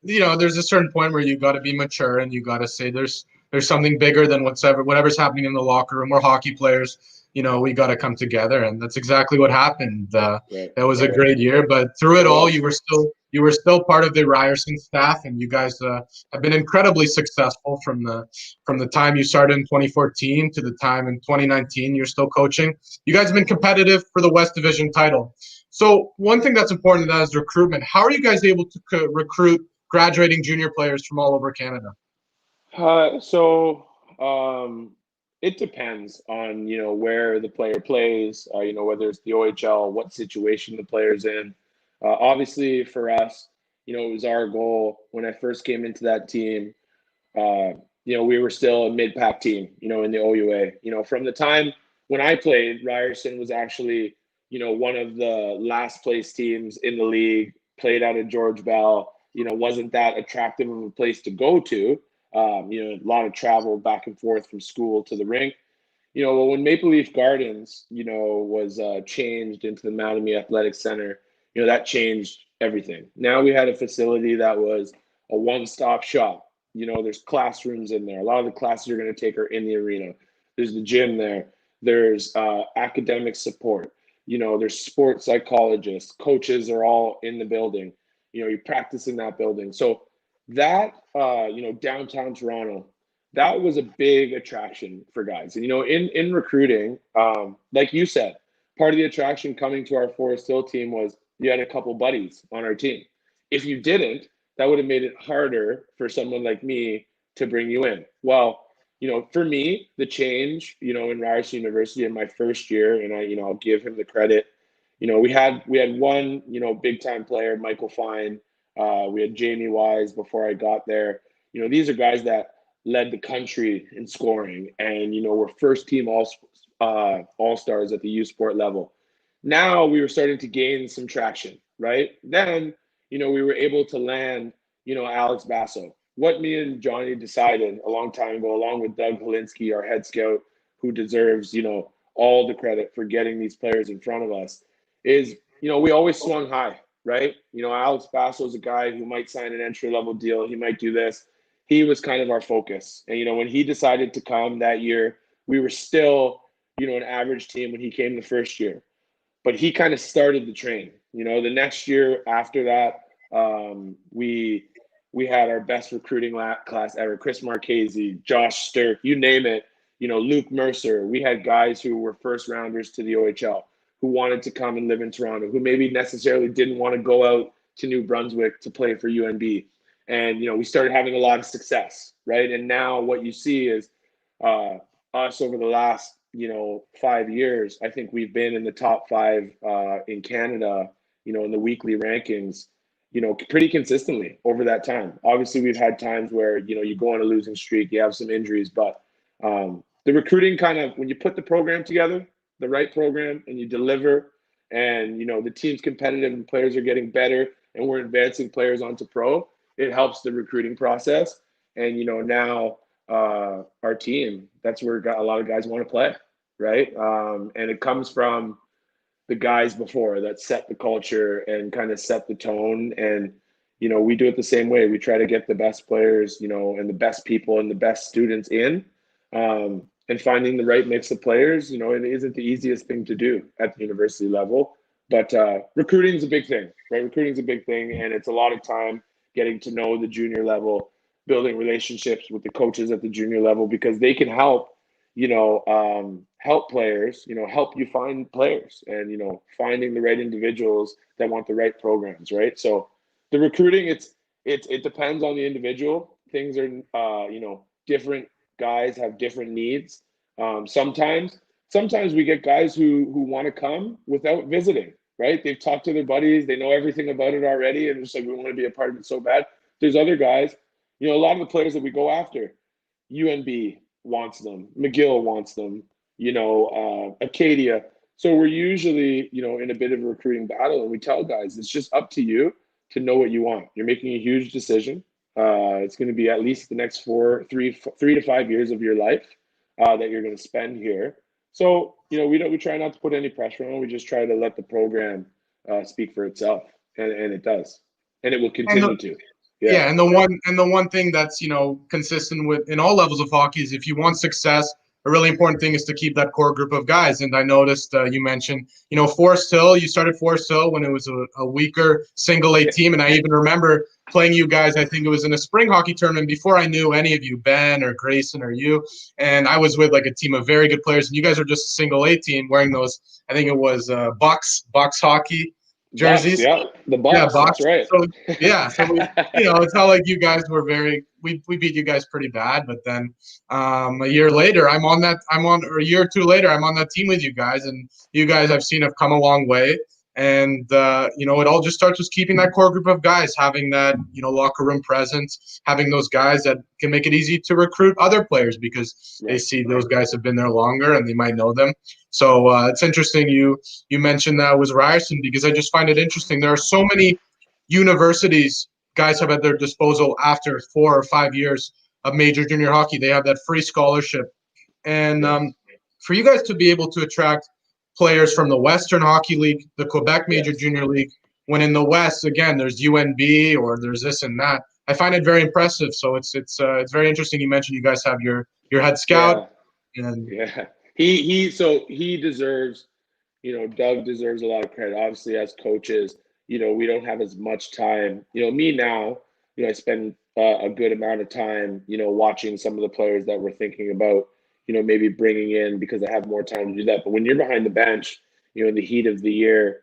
Yeah, there's a certain point where you got to be mature and you got to say there's something bigger than whatever's happening in the locker room. We're hockey players, we got to come together, and that's exactly what happened. right, That was a right. great year, but through it It all, was. you were still part of the Ryerson staff, and you guys have been incredibly successful from the time you started in 2014 to the time in 2019. You're still coaching. You guys have been competitive for the West Division title. So one thing that's important to that is recruitment. How are you guys able to recruit graduating junior players from all over Canada? So it depends on where the player plays. Whether it's the OHL, what situation the player's in. Obviously, for us, it was our goal when I first came into that team. Uh, we were still a mid-pack team, in the OUA. From the time when I played, Ryerson was actually, one of the last place teams in the league, played out of George Bell, wasn't that attractive of a place to go to. A lot of travel back and forth from school to the rink. Well, when Maple Leaf Gardens, was changed into the Mattamy Athletic Center, that changed everything. Now we had a facility that was a one-stop shop. There's classrooms in there. A lot of the classes you're going to take are in the arena. There's the gym there. There's academic support. There's sports psychologists. Coaches are all in the building. You practice in that building. So that, downtown Toronto, that was a big attraction for guys. And in recruiting, like you said, part of the attraction coming to our Forest Hill team was you had a couple buddies on our team. If you didn't, that would have made it harder for someone like me to bring you in. Well, for me, the change, in Ryerson University in my first year, and I'll give him the credit. We had one, big time player, Michael Fine. We had Jamie Wise before I got there. These are guys that led the country in scoring, and were first team all stars at the U Sport level. Now we were starting to gain some traction, right? Then we were able to land Alex Basso. What me and Johnny decided a long time ago, along with Doug Helinski, our head scout, who deserves all the credit for getting these players in front of us, is we always swung high, right? Alex Basso is a guy who might sign an entry level deal. He might do this. He was kind of our focus. And when he decided to come that year, we were still an average team when he came the first year. But he kind of started the train. The next year after that, we we had our best recruiting class ever. Chris Marchese, Josh Stirk, you name it. Luke Mercer. We had guys who were first rounders to the OHL who wanted to come and live in Toronto, who maybe necessarily didn't want to go out to New Brunswick to play for UNB. And, we started having a lot of success, right? And now what you see is us over the last, 5 years. I think we've been in the top 5 in Canada, in the weekly rankings, pretty consistently over that time. Obviously, we've had times where, you go on a losing streak, you have some injuries, but the recruiting kind of, when you put the program together, the right program, and you deliver, and, the team's competitive and players are getting better, and we're advancing players onto pro, it helps the recruiting process. And, now our team, that's where a lot of guys want to play, right? And it comes from the guys before that set the culture and kind of set the tone. And, we do it the same way. We try to get the best players, and the best people and the best students in. And finding the right mix of players, it isn't the easiest thing to do at the university level. But recruiting is a big thing, right? Recruiting is a big thing, and it's a lot of time getting to know the junior level, building relationships with the coaches at the junior level, because they can help, help players, help you find players, and, finding the right individuals that want the right programs, right? So the recruiting, it depends on the individual. Things are, different guys have different needs. Sometimes we get guys who want to come without visiting, right? They've talked to their buddies, they know everything about it already, and just like, we want to be a part of it so bad. There's other guys, a lot of the players that we go after, UNB wants them, McGill wants them, Acadia. So we're usually, in a bit of a recruiting battle, and we tell guys, it's just up to you to know what you want. You're making a huge decision. It's going to be at least the next 3 to 5 years of your life that you're going to spend here. So, we try not to put any pressure on. We just try to let the program speak for itself, and it does, and it will continue to. Yeah, and the one thing that's consistent with in all levels of hockey is, if you want success, a really important thing is to keep that core group of guys. And I noticed you mentioned Forest Hill. You started Forest Hill when it was a weaker single A team, and I even remember playing you guys. I think it was in a spring hockey tournament before I knew any of you, Ben or Grayson or you. And I was with like a team of very good players, and you guys are just a single A team wearing those. I think it was Bucks hockey jerseys. Bucks, yeah, the Bucks. Yeah, Bucks. That's right. So it's not like you guys were we beat you guys pretty bad, but then a year later, or a year or two later, I'm on that team with you guys, and you guys I've seen have come a long way. And it all just starts with keeping that core group of guys, having that locker room presence, having those guys that can make it easy to recruit other players, because they see those guys have been there longer and they might know them. So it's interesting you mentioned that was Ryerson, because I just find it interesting. There are so many universities guys have at their disposal after 4 or 5 years of major junior hockey. They have that free scholarship, and for you guys to be able to attract players from the Western Hockey League, the Quebec Major Junior League, when in the West, again, there's UNB or there's this and that. I find it very impressive. So it's very interesting. You mentioned you guys have your head scout. He deserves, Doug deserves a lot of credit. Obviously, as coaches, we don't have as much time. Me now, I spend a good amount of time, watching some of the players that we're thinking about, maybe bringing in, because I have more time to do that. But when you're behind the bench, in the heat of the year,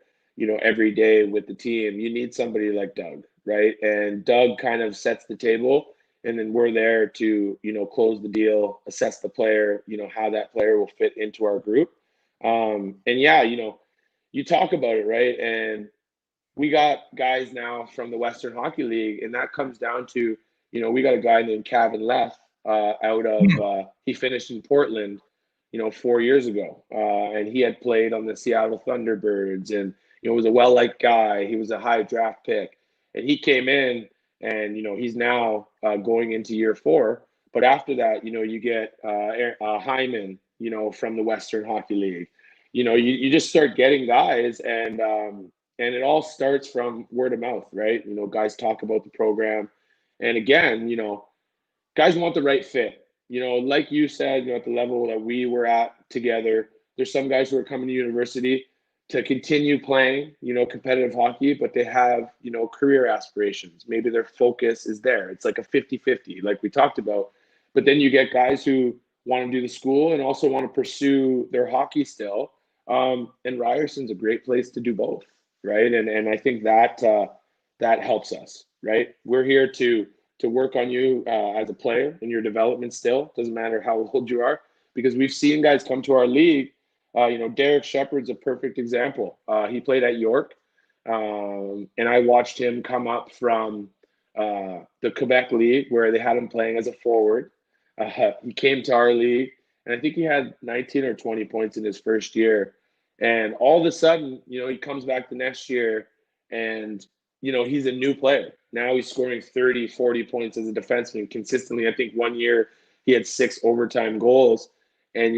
every day with the team, you need somebody like Doug, right? And Doug kind of sets the table, and then we're there to, close the deal, assess the player, how that player will fit into our group. You talk about it, right? And we got guys now from the Western Hockey League, and that comes down to, we got a guy named Kevin Leff out of, he finished in Portland, 4 years ago. And he had played on the Seattle Thunderbirds, and, was a well-liked guy. He was a high draft pick, and he came in, and, he's now going into year 4. But after that, you get Hyman, from the Western Hockey League. You just start getting guys, and it all starts from word of mouth, right? Guys talk about the program. And again, guys want the right fit. Like you said, at the level that we were at together, there's some guys who are coming to university to continue playing, competitive hockey, but they have, career aspirations. Maybe their focus is there. It's like a 50-50, like we talked about. But then you get guys who want to do the school and also want to pursue their hockey still. And Ryerson's a great place to do both, right? And I think that that helps us, right? We're here to work on you as a player in your development still. Doesn't matter how old you are, because we've seen guys come to our league. Derek Shepard's a perfect example. He played at York, and I watched him come up from the Quebec League where they had him playing as a forward. He came to our league, and I think he had 19 or 20 points in his first year. And all of a sudden, he comes back the next year, and he's a new player. Now he's scoring 30, 40 points as a defenseman consistently. I think one year he had 6 overtime goals, and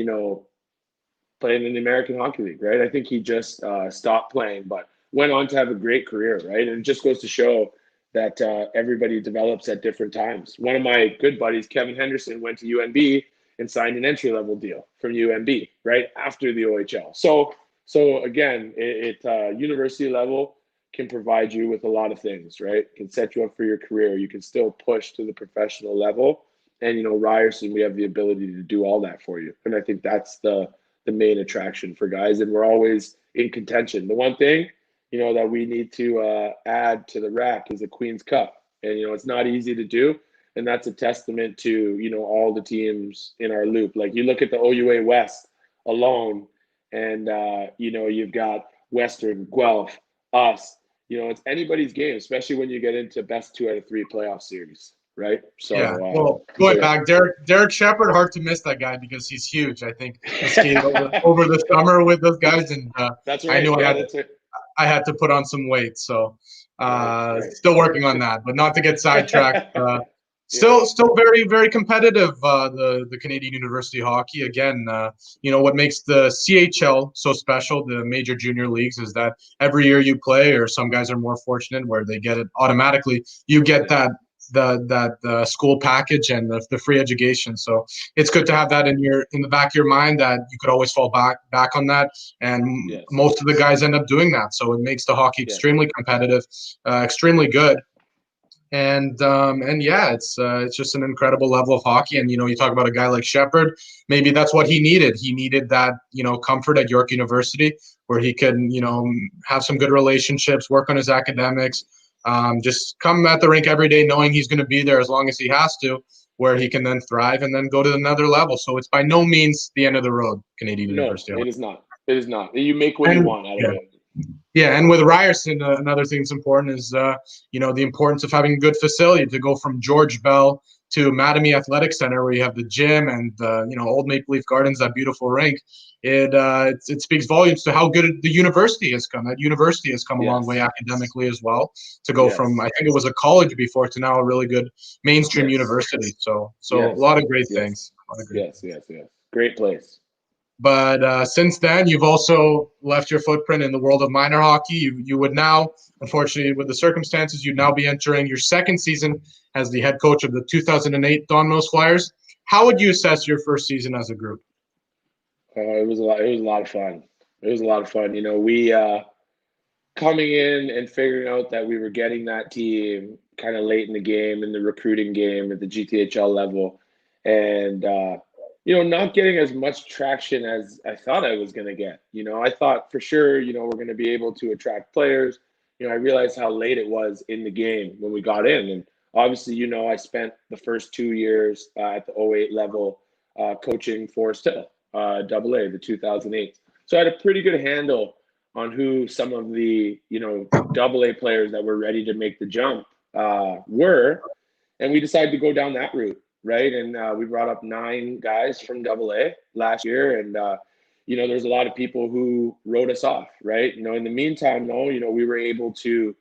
playing in the American Hockey League, right? I think he just stopped playing, but went on to have a great career, right? And it just goes to show that everybody develops at different times. One of my good buddies, Kevin Henderson, went to UNB and signed an entry-level deal from UNB, right, after the OHL. So again, university level can provide you with a lot of things, right? Can set you up for your career. You can still push to the professional level. And, Ryerson, we have the ability to do all that for you. And I think that's the main attraction for guys. And we're always in contention. The one thing, that we need to add to the rack is a Queen's Cup. And, it's not easy to do. And that's a testament to, all the teams in our loop. Like you look at the OUA West alone, and, you've got Western, Guelph, us. It's anybody's game, especially when you get into best 2 out of 3 playoff series, right? So yeah. Well, going back, Derek Shepard, hard to miss that guy because he's huge. I think he skated over the summer with those guys, and that's right. I knew I had to put on some weight, so right. Still working on that, but not to get sidetracked. Still very, very competitive. The Canadian University Hockey. Again, what makes the CHL so special, the major junior leagues, is that every year you play, or some guys are more fortunate where they get it automatically. You get that the school package and the free education. So it's good to have that in the back of your mind that you could always fall back on that. And most of the guys end up doing that. So it makes the hockey extremely competitive, extremely good. And yeah, it's just an incredible level of hockey. And you talk about a guy like Shepard, maybe that's what he needed. He needed that comfort at York University where he can have some good relationships, work on his academics, just come at the rink every day knowing he's going to be there as long as he has to, where he can then thrive and then go to another level. So it's by no means the end of the road, Canadian University. No, it is not. It is not. You make what you want out of it. Yeah, and with Ryerson, another thing that's important is, the importance of having a good facility to go from George Bell to Mattamy Athletic Center, where you have the gym and, Old Maple Leaf Gardens, that beautiful rink. It speaks volumes to how good the university has come. That university has come a long way academically as well, to go from, I think it was a college before, to now a really good mainstream university. So a lot of great things. Yes. Great place. But since then, you've also left your footprint in the world of minor hockey. You would now, unfortunately, with the circumstances, you'd now be entering your second season as the head coach of the 2008 Don Mills Flyers. How would you assess your first season as a group? It was a lot of fun. It was a lot of fun. We coming in and figuring out that we were getting that team kind of late in the game, in the recruiting game at the GTHL level, and not getting as much traction as I thought I was going to get. I thought for sure, we're going to be able to attract players. I realized how late it was in the game when we got in. And obviously, I spent the first 2 years at the 08 level coaching Forest Hill, AA, the 2008. So I had a pretty good handle on who some of the, AA players that were ready to make the jump were. And we decided to go down that route. Right. And we brought up 9 guys from AA last year. And, there's a lot of people who wrote us off. Right. In the meantime, though, we were able to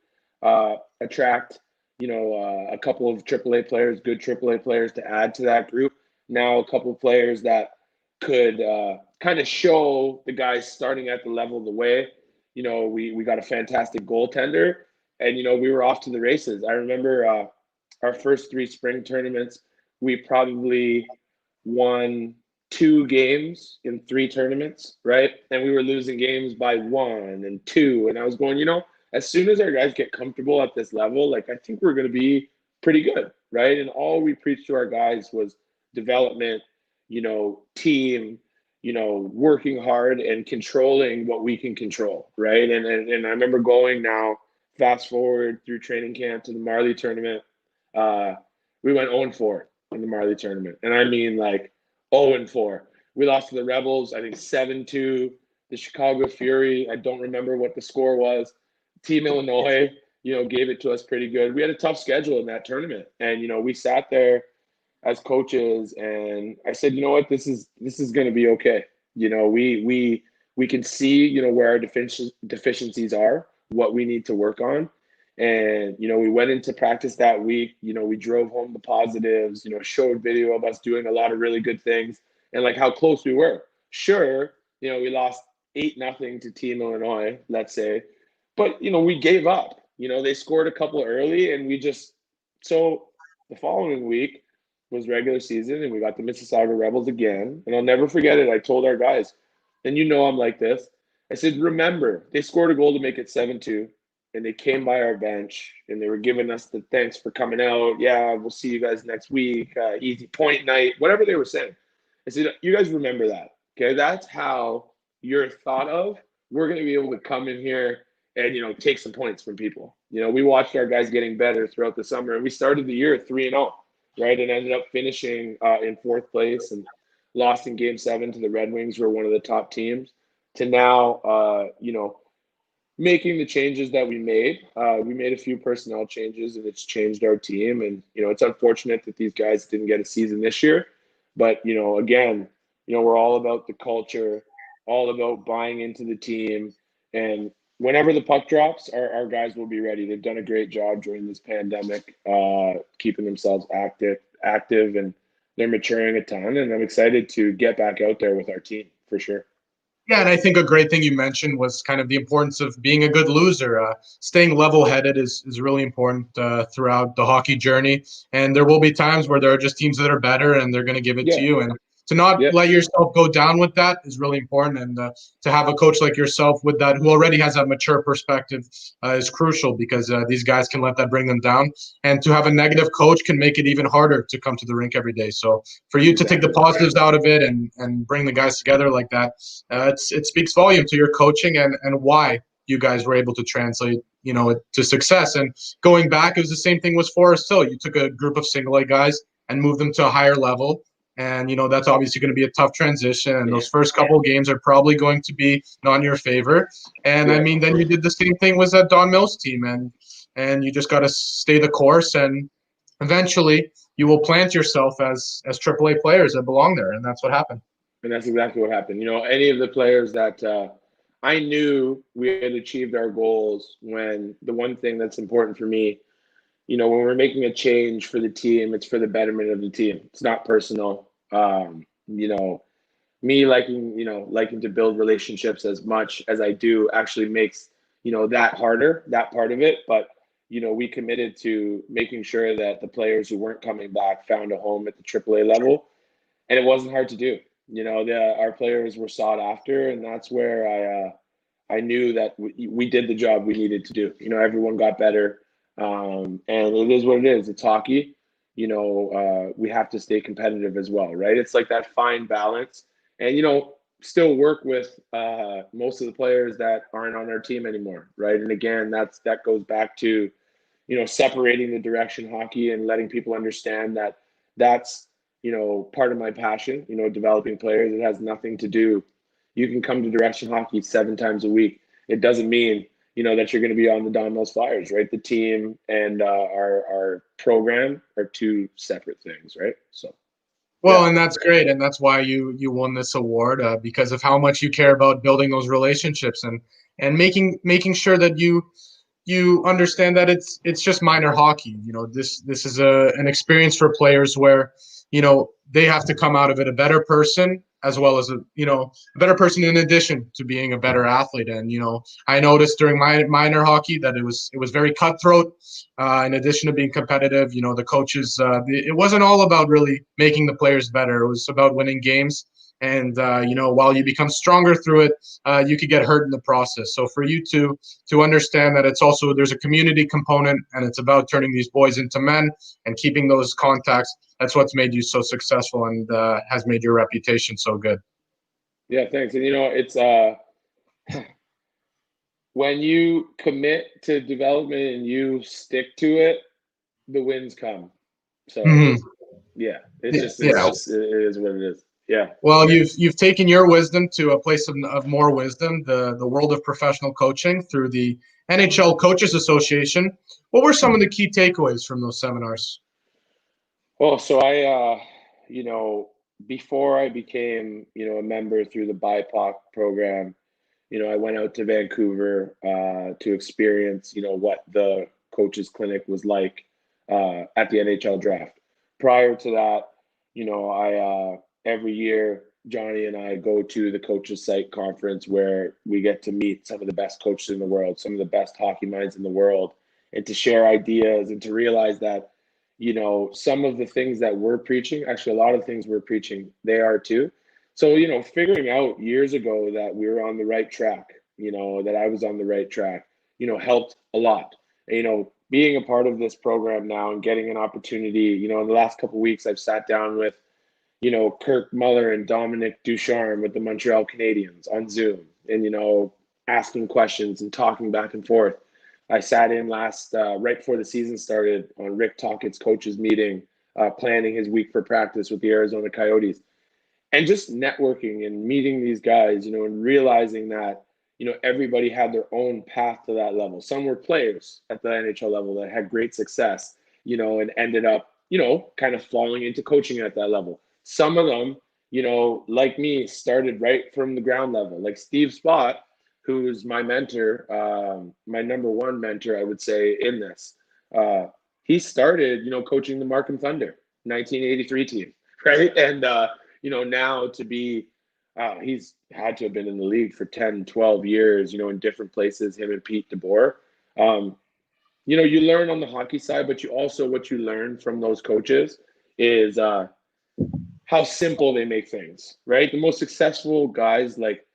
attract, a couple of AAA players, good AAA players to add to that group. Now, a couple of players that could kind of show the guys starting at the level of the way. We got a fantastic goaltender and, we were off to the races. I remember our first 3 spring tournaments. We probably won 2 games in 3 tournaments, right? And we were losing games by 1 and 2. And I was going, as soon as our guys get comfortable at this level, like I think we're going to be pretty good, right? And all we preached to our guys was development, team, working hard and controlling what we can control, right? And I remember going now, fast forward through training camp to the Marley tournament. We went 0-4 in the Marley tournament. And I mean like 0-4. We lost to the Rebels, I think 7-2. The Chicago Fury, I don't remember what the score was. Team Illinois, gave it to us pretty good. We had a tough schedule in that tournament. And, we sat there as coaches and I said, you know what, this is going to be okay. We can see, where our deficiencies are, what we need to work on. And, we went into practice that week, we drove home the positives, showed video of us doing a lot of really good things and like how close we were. Sure, we lost 8-0 to Team Illinois, let's say, but, we gave up. They scored a couple early and so the following week was regular season and we got the Mississauga Rebels again. And I'll never forget it. I told our guys, and I'm like this, I said, remember, they scored a goal to make it 7-2. And they came by our bench and they were giving us the thanks for coming out. Yeah, we'll see you guys next week. Easy point night, whatever they were saying. I said, you guys remember that. Okay, that's how you're thought of. We're going to be able to come in here and, take some points from people. We watched our guys getting better throughout the summer. And we started the year 3-0, right? And ended up finishing in 4th place and lost in Game 7 to the Red Wings, who are one of the top teams, to now, making the changes that we made. We made a few personnel changes and it's changed our team. And, it's unfortunate that these guys didn't get a season this year. But, again, we're all about the culture, all about buying into the team. And whenever the puck drops, our guys will be ready. They've done a great job during this pandemic, keeping themselves active, and they're maturing a ton. And I'm excited to get back out there with our team for sure. Yeah, and I think a great thing you mentioned was kind of the importance of being a good loser. Staying level-headed is really important throughout the hockey journey. And there will be times where there are just teams that are better and they're going to give it to you. And to not let yourself go down with that is really important. And to have a coach like yourself with that, who already has that mature perspective, is crucial because these guys can let that bring them down. And to have a negative coach can make it even harder to come to the rink every day. So for you to take the positives out of it and bring the guys together like that, it speaks volume to your coaching and why you guys were able to translate, to success. And going back, it was the same thing with Forest Hill. You took a group of single A guys and moved them to a higher level. And, that's obviously going to be a tough transition. And those first couple of games are probably going to be not in your favor. And, I mean, then you did the same thing with that Don Mills team. And you just got to stay the course. And eventually you will plant yourself as AAA players that belong there. And that's what happened. And that's exactly what happened. Any of the players that I knew we had achieved our goals when the one thing that's important for me, when we're making a change for the team, it's for the betterment of the team. It's not personal. Me liking to build relationships as much as I do actually makes, that harder, that part of it. But, we committed to making sure that the players who weren't coming back found a home at the AAA level. And it wasn't hard to do. Our players were sought after, and that's where I knew that we did the job we needed to do. Everyone got better, and it is what it is. It's hockey. We have to stay competitive as well, right? It's like that fine balance, and still work with most of the players that aren't on our team anymore, right? And again, that goes back to separating the direction hockey and letting people understand that that's part of my passion, developing players. It has nothing to do. You can come to direction hockey 7 times a week. It doesn't mean, that you're going to be on the Don Mills Flyers, right? The team and our program are 2 separate things, right? So. Well, and that's great. And that's why you won this award, because of how much you care about building those relationships and making sure that you understand that it's just minor hockey. This is an experience for players where, they have to come out of it a better person, as well as a better person in addition to being a better athlete. And I noticed during my minor hockey that it was very cutthroat. In addition to being competitive, the coaches, it wasn't all about really making the players better. It was about winning games. And while you become stronger through it, you could get hurt in the process. So for you to understand that there's a community component, and it's about turning these boys into men and keeping those contacts. That's what's made you so successful and has made your reputation so good. Yeah, thanks. And it's when you commit to development and you stick to it, the wins come. So Mm-hmm. yeah, Yeah. it is what it is. Yeah. Well, you've taken your wisdom to a place of more wisdom, the world of professional coaching through the NHL Coaches Association. What were some of the key takeaways from those seminars? Well, so before I became, a member through the BIPOC program, I went out to Vancouver to experience, what the coaches clinic was like at the NHL draft. Prior to that, I every year Johnny and I go to the coaches site conference where we get to meet some of the best coaches in the world, some of the best hockey minds in the world, and to share ideas and to realize that, some of the things that we're preaching, actually a lot of things we're preaching, they are too. So, figuring out years ago that we were on the right track, that I was on the right track, helped a lot. Being a part of this program now and getting an opportunity, in the last couple of weeks, I've sat down with, Kirk Muller and Dominic Ducharme with the Montreal Canadiens on Zoom and, asking questions and talking back and forth. I sat in right before the season started on Rick Tockett's coaches meeting, planning his week for practice with the Arizona Coyotes and just networking and meeting these guys, and realizing that, everybody had their own path to that level. Some were players at the NHL level that had great success, and ended up, kind of falling into coaching at that level. Some of them, like me, started right from the ground level, like Steve Spott, who's my mentor, my number one mentor, I would say, in this. He started, coaching the Markham Thunder, 1983 team, right? And, now to be, he's had to have been in the league for 10, 12 years, in different places, him and Pete DeBoer. You learn on the hockey side, but what you learn from those coaches is how simple they make things, right? The most successful guys, like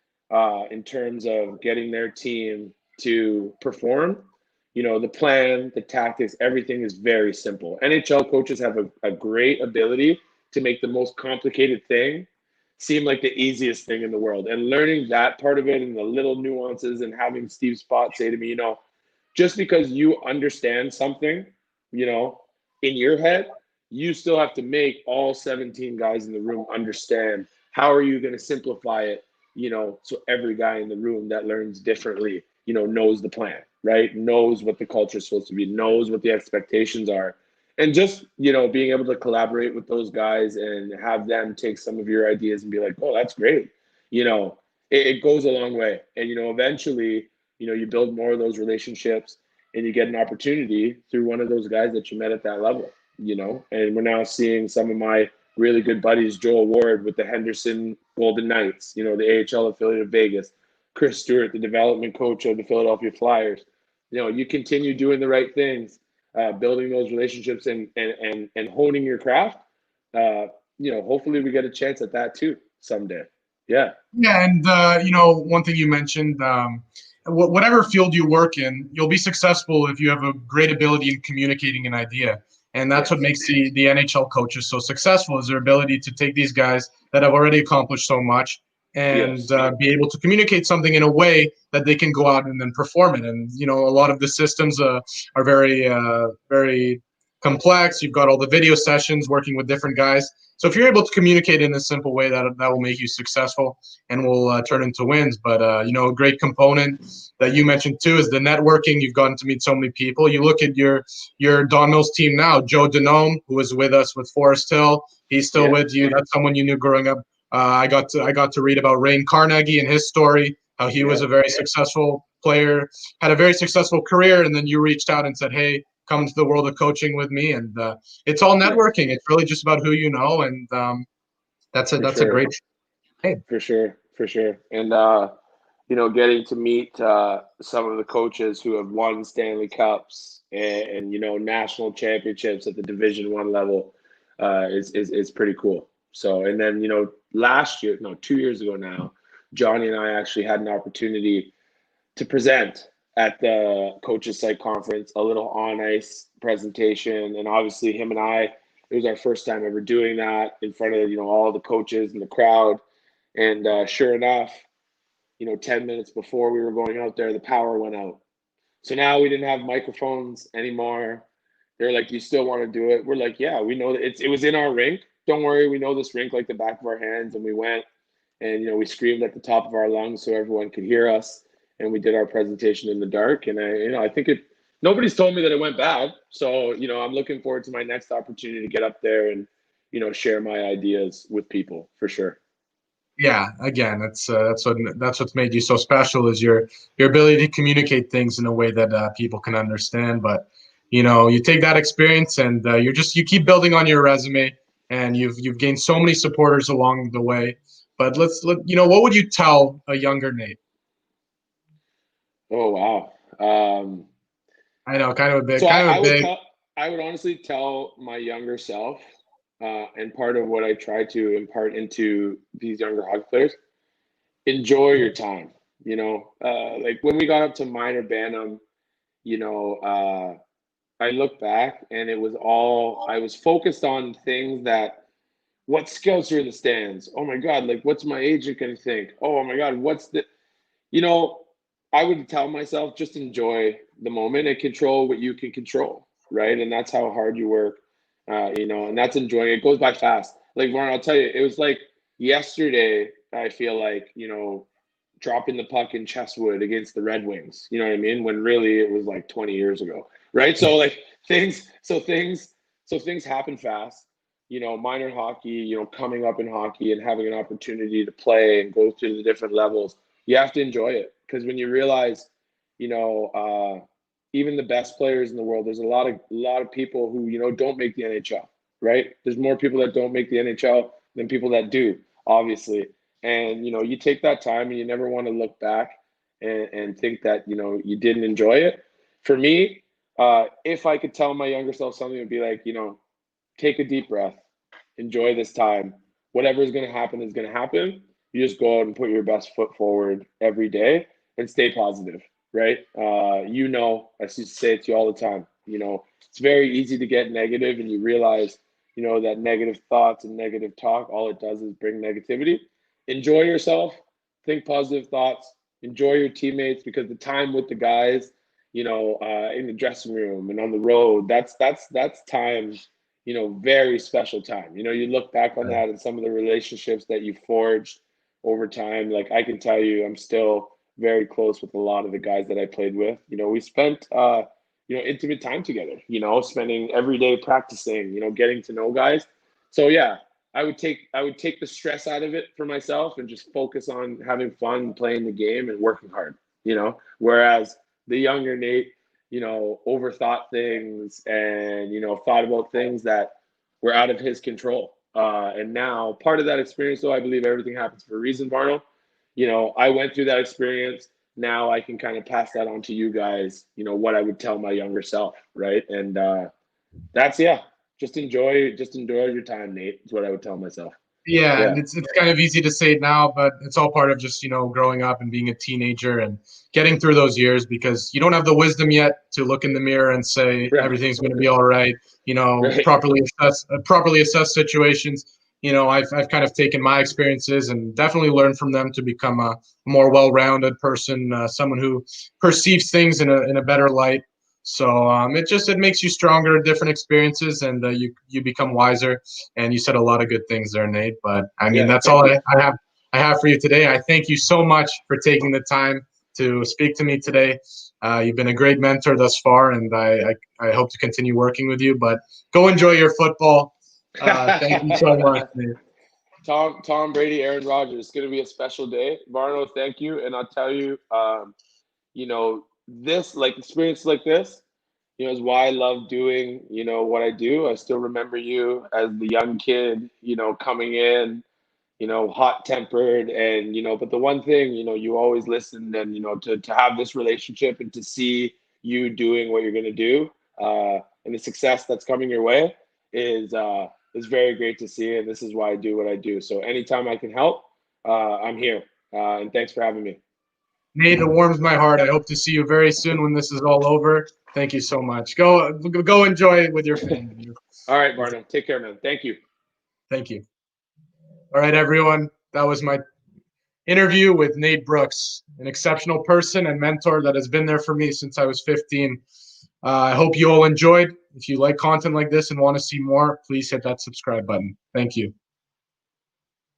in terms of getting their team to perform, the plan, the tactics, everything is very simple. NHL coaches have a great ability to make the most complicated thing seem like the easiest thing in the world. And learning that part of it and the little nuances and having Steve Spott say to me, just because you understand something, in your head, you still have to make all 17 guys in the room understand how are you going to simplify it, so every guy in the room that learns differently, knows the plan, right? Knows what the culture is supposed to be, knows what the expectations are. And just, being able to collaborate with those guys and have them take some of your ideas and be like, oh, that's great. It goes a long way. And, eventually, you build more of those relationships and you get an opportunity through one of those guys that you met at that level, and we're now seeing some of my really good buddies, Joel Ward with the Henderson Golden Knights, the AHL affiliate of Vegas, Chris Stewart, the development coach of the Philadelphia Flyers. You continue doing the right things, building those relationships and honing your craft. Hopefully we get a chance at that too someday. Yeah. Yeah, and one thing you mentioned, whatever field you work in, you'll be successful if you have a great ability in communicating an idea. And that's what makes the NHL coaches so successful, is their ability to take these guys that have already accomplished so much and be able to communicate something in a way that they can go out and then perform it. And, a lot of the systems are very, very complex. You've got all the video sessions working with different guys. So if you're able to communicate in a simple way, that will make you successful and will turn into wins. But, a great component that you mentioned too is the networking. You've gotten to meet so many people. You look at your Don Mills team now, Joe Denome, who was with us with Forest Hill. He's still with you. That's someone you knew growing up. I got to read about Rain Carnegie and his story, how he was a very successful player, had a very successful career, and then you reached out and said, hey, come to the world of coaching with me. And it's all networking. It's really just about who you know, and that's a great thing. For sure. And getting to meet some of the coaches who have won Stanley Cups and national championships at the Division I level is pretty cool. So, and then, last year, no, 2 years ago now, Johnny and I actually had an opportunity to present at the coaches site conference, a little on ice presentation. And obviously him and I, it was our first time ever doing that in front of, all the coaches and the crowd. And sure enough, 10 minutes before we were going out there, the power went out. So now we didn't have microphones anymore. They're like, "Do you still want to do it?" We're like, "Yeah, we know that it was in our rink. Don't worry, we know this rink like the back of our hands." And we went and we screamed at the top of our lungs so everyone could hear us. And we did our presentation in the dark. And I think nobody's told me that it went bad. So, I'm looking forward to my next opportunity to get up there and, share my ideas with people for sure. Yeah, again, that's what's made you so special is your ability to communicate things in a way that people can understand. But you take that experience and you keep building on your resume, and you've gained so many supporters along the way. But what would you tell a younger Nate? Oh, wow. I know, kind of a big, So kind of a big. I would honestly tell my younger self, and part of what I try to impart into these younger hockey players, enjoy your time. Like when we got up to minor Bantam, I look back and it was all I was focused on things that what scouts are in the stands. Oh my God, like what's my agent gonna think? Oh my God, what's the you know, I would tell myself just enjoy the moment and control what you can control, right? And that's how hard you work, and that's enjoying it. It goes by fast. Like Warren, I'll tell you, it was like yesterday. I feel like dropping the puck in Chesswood against the Red Wings. You know what I mean? When really it was like 20 years ago, right? So like things happen fast. Minor hockey. Coming up in hockey and having an opportunity to play and go through the different levels, you have to enjoy it because when you realize, even the best players in the world, there's a lot of people who don't make the NHL, right? There's more people that don't make the NHL than people that do, obviously. And you take that time and you never want to look back and think that you didn't enjoy it. For me, if I could tell my younger self something, it would be like, take a deep breath, enjoy this time. Whatever is going to happen is going to happen. You just go out and put your best foot forward every day and stay positive, right? I used to say it to you all the time. It's very easy to get negative, and you realize, that negative thoughts and negative talk, all it does is bring negativity. Enjoy yourself, think positive thoughts, enjoy your teammates because the time with the guys, in the dressing room and on the road, that's time, very special time. You look back on that and some of the relationships that you forged over time. Like I can tell you, I'm still very close with a lot of the guys that I played with. We spent, intimate time together, spending every day practicing, getting to know guys. So yeah, I would take the stress out of it for myself and just focus on having fun, playing the game and working hard, whereas the younger Nate, overthought things and, thought about things that were out of his control. And now part of that experience, though, I believe everything happens for a reason, Varno. I went through that experience. Now I can kind of pass that on to you guys, what I would tell my younger self. Right. And yeah, just enjoy your time, Nate, is what I would tell myself. Yeah, and Yeah. it's kind of easy to say it now, but it's all part of just, growing up and being a teenager and getting through those years because you don't have the wisdom yet to look in the mirror and say Right. everything's going to be all right, Right. properly assess situations. I've kind of taken my experiences and definitely learned from them to become a more well-rounded person, someone who perceives things in a better light. So it makes you stronger, different experiences, and you become wiser. And you said a lot of good things there, Nate. But I mean, Yeah. that's Thank all you. I have for you today. I thank you so much for taking the time to speak to me today. You've been a great mentor thus far, and I hope to continue working with you. But go enjoy your football. Thank you so much, Nate. Tom Brady, Aaron Rodgers. It's going to be a special day. Varno, thank you. And I'll tell you, this like experience like this, is why I love doing, what I do. I still remember you as the young kid, coming in, hot tempered and, but the one thing, you always listened and, to have this relationship and to see you doing what you're going to do, and the success that's coming your way is, is very great to see, and this is why I do what I do. So anytime I can help, I'm here. And thanks for having me. Nate, it warms my heart. I hope to see you very soon when this is all over. Thank you so much. Go enjoy it with your family. All right, Barnum. Take care, man. Thank you. Thank you. All right, everyone. That was my interview with Nate Brooks, an exceptional person and mentor that has been there for me since I was 15. I hope you all enjoyed. If you like content like this and want to see more, please hit that subscribe button. Thank you.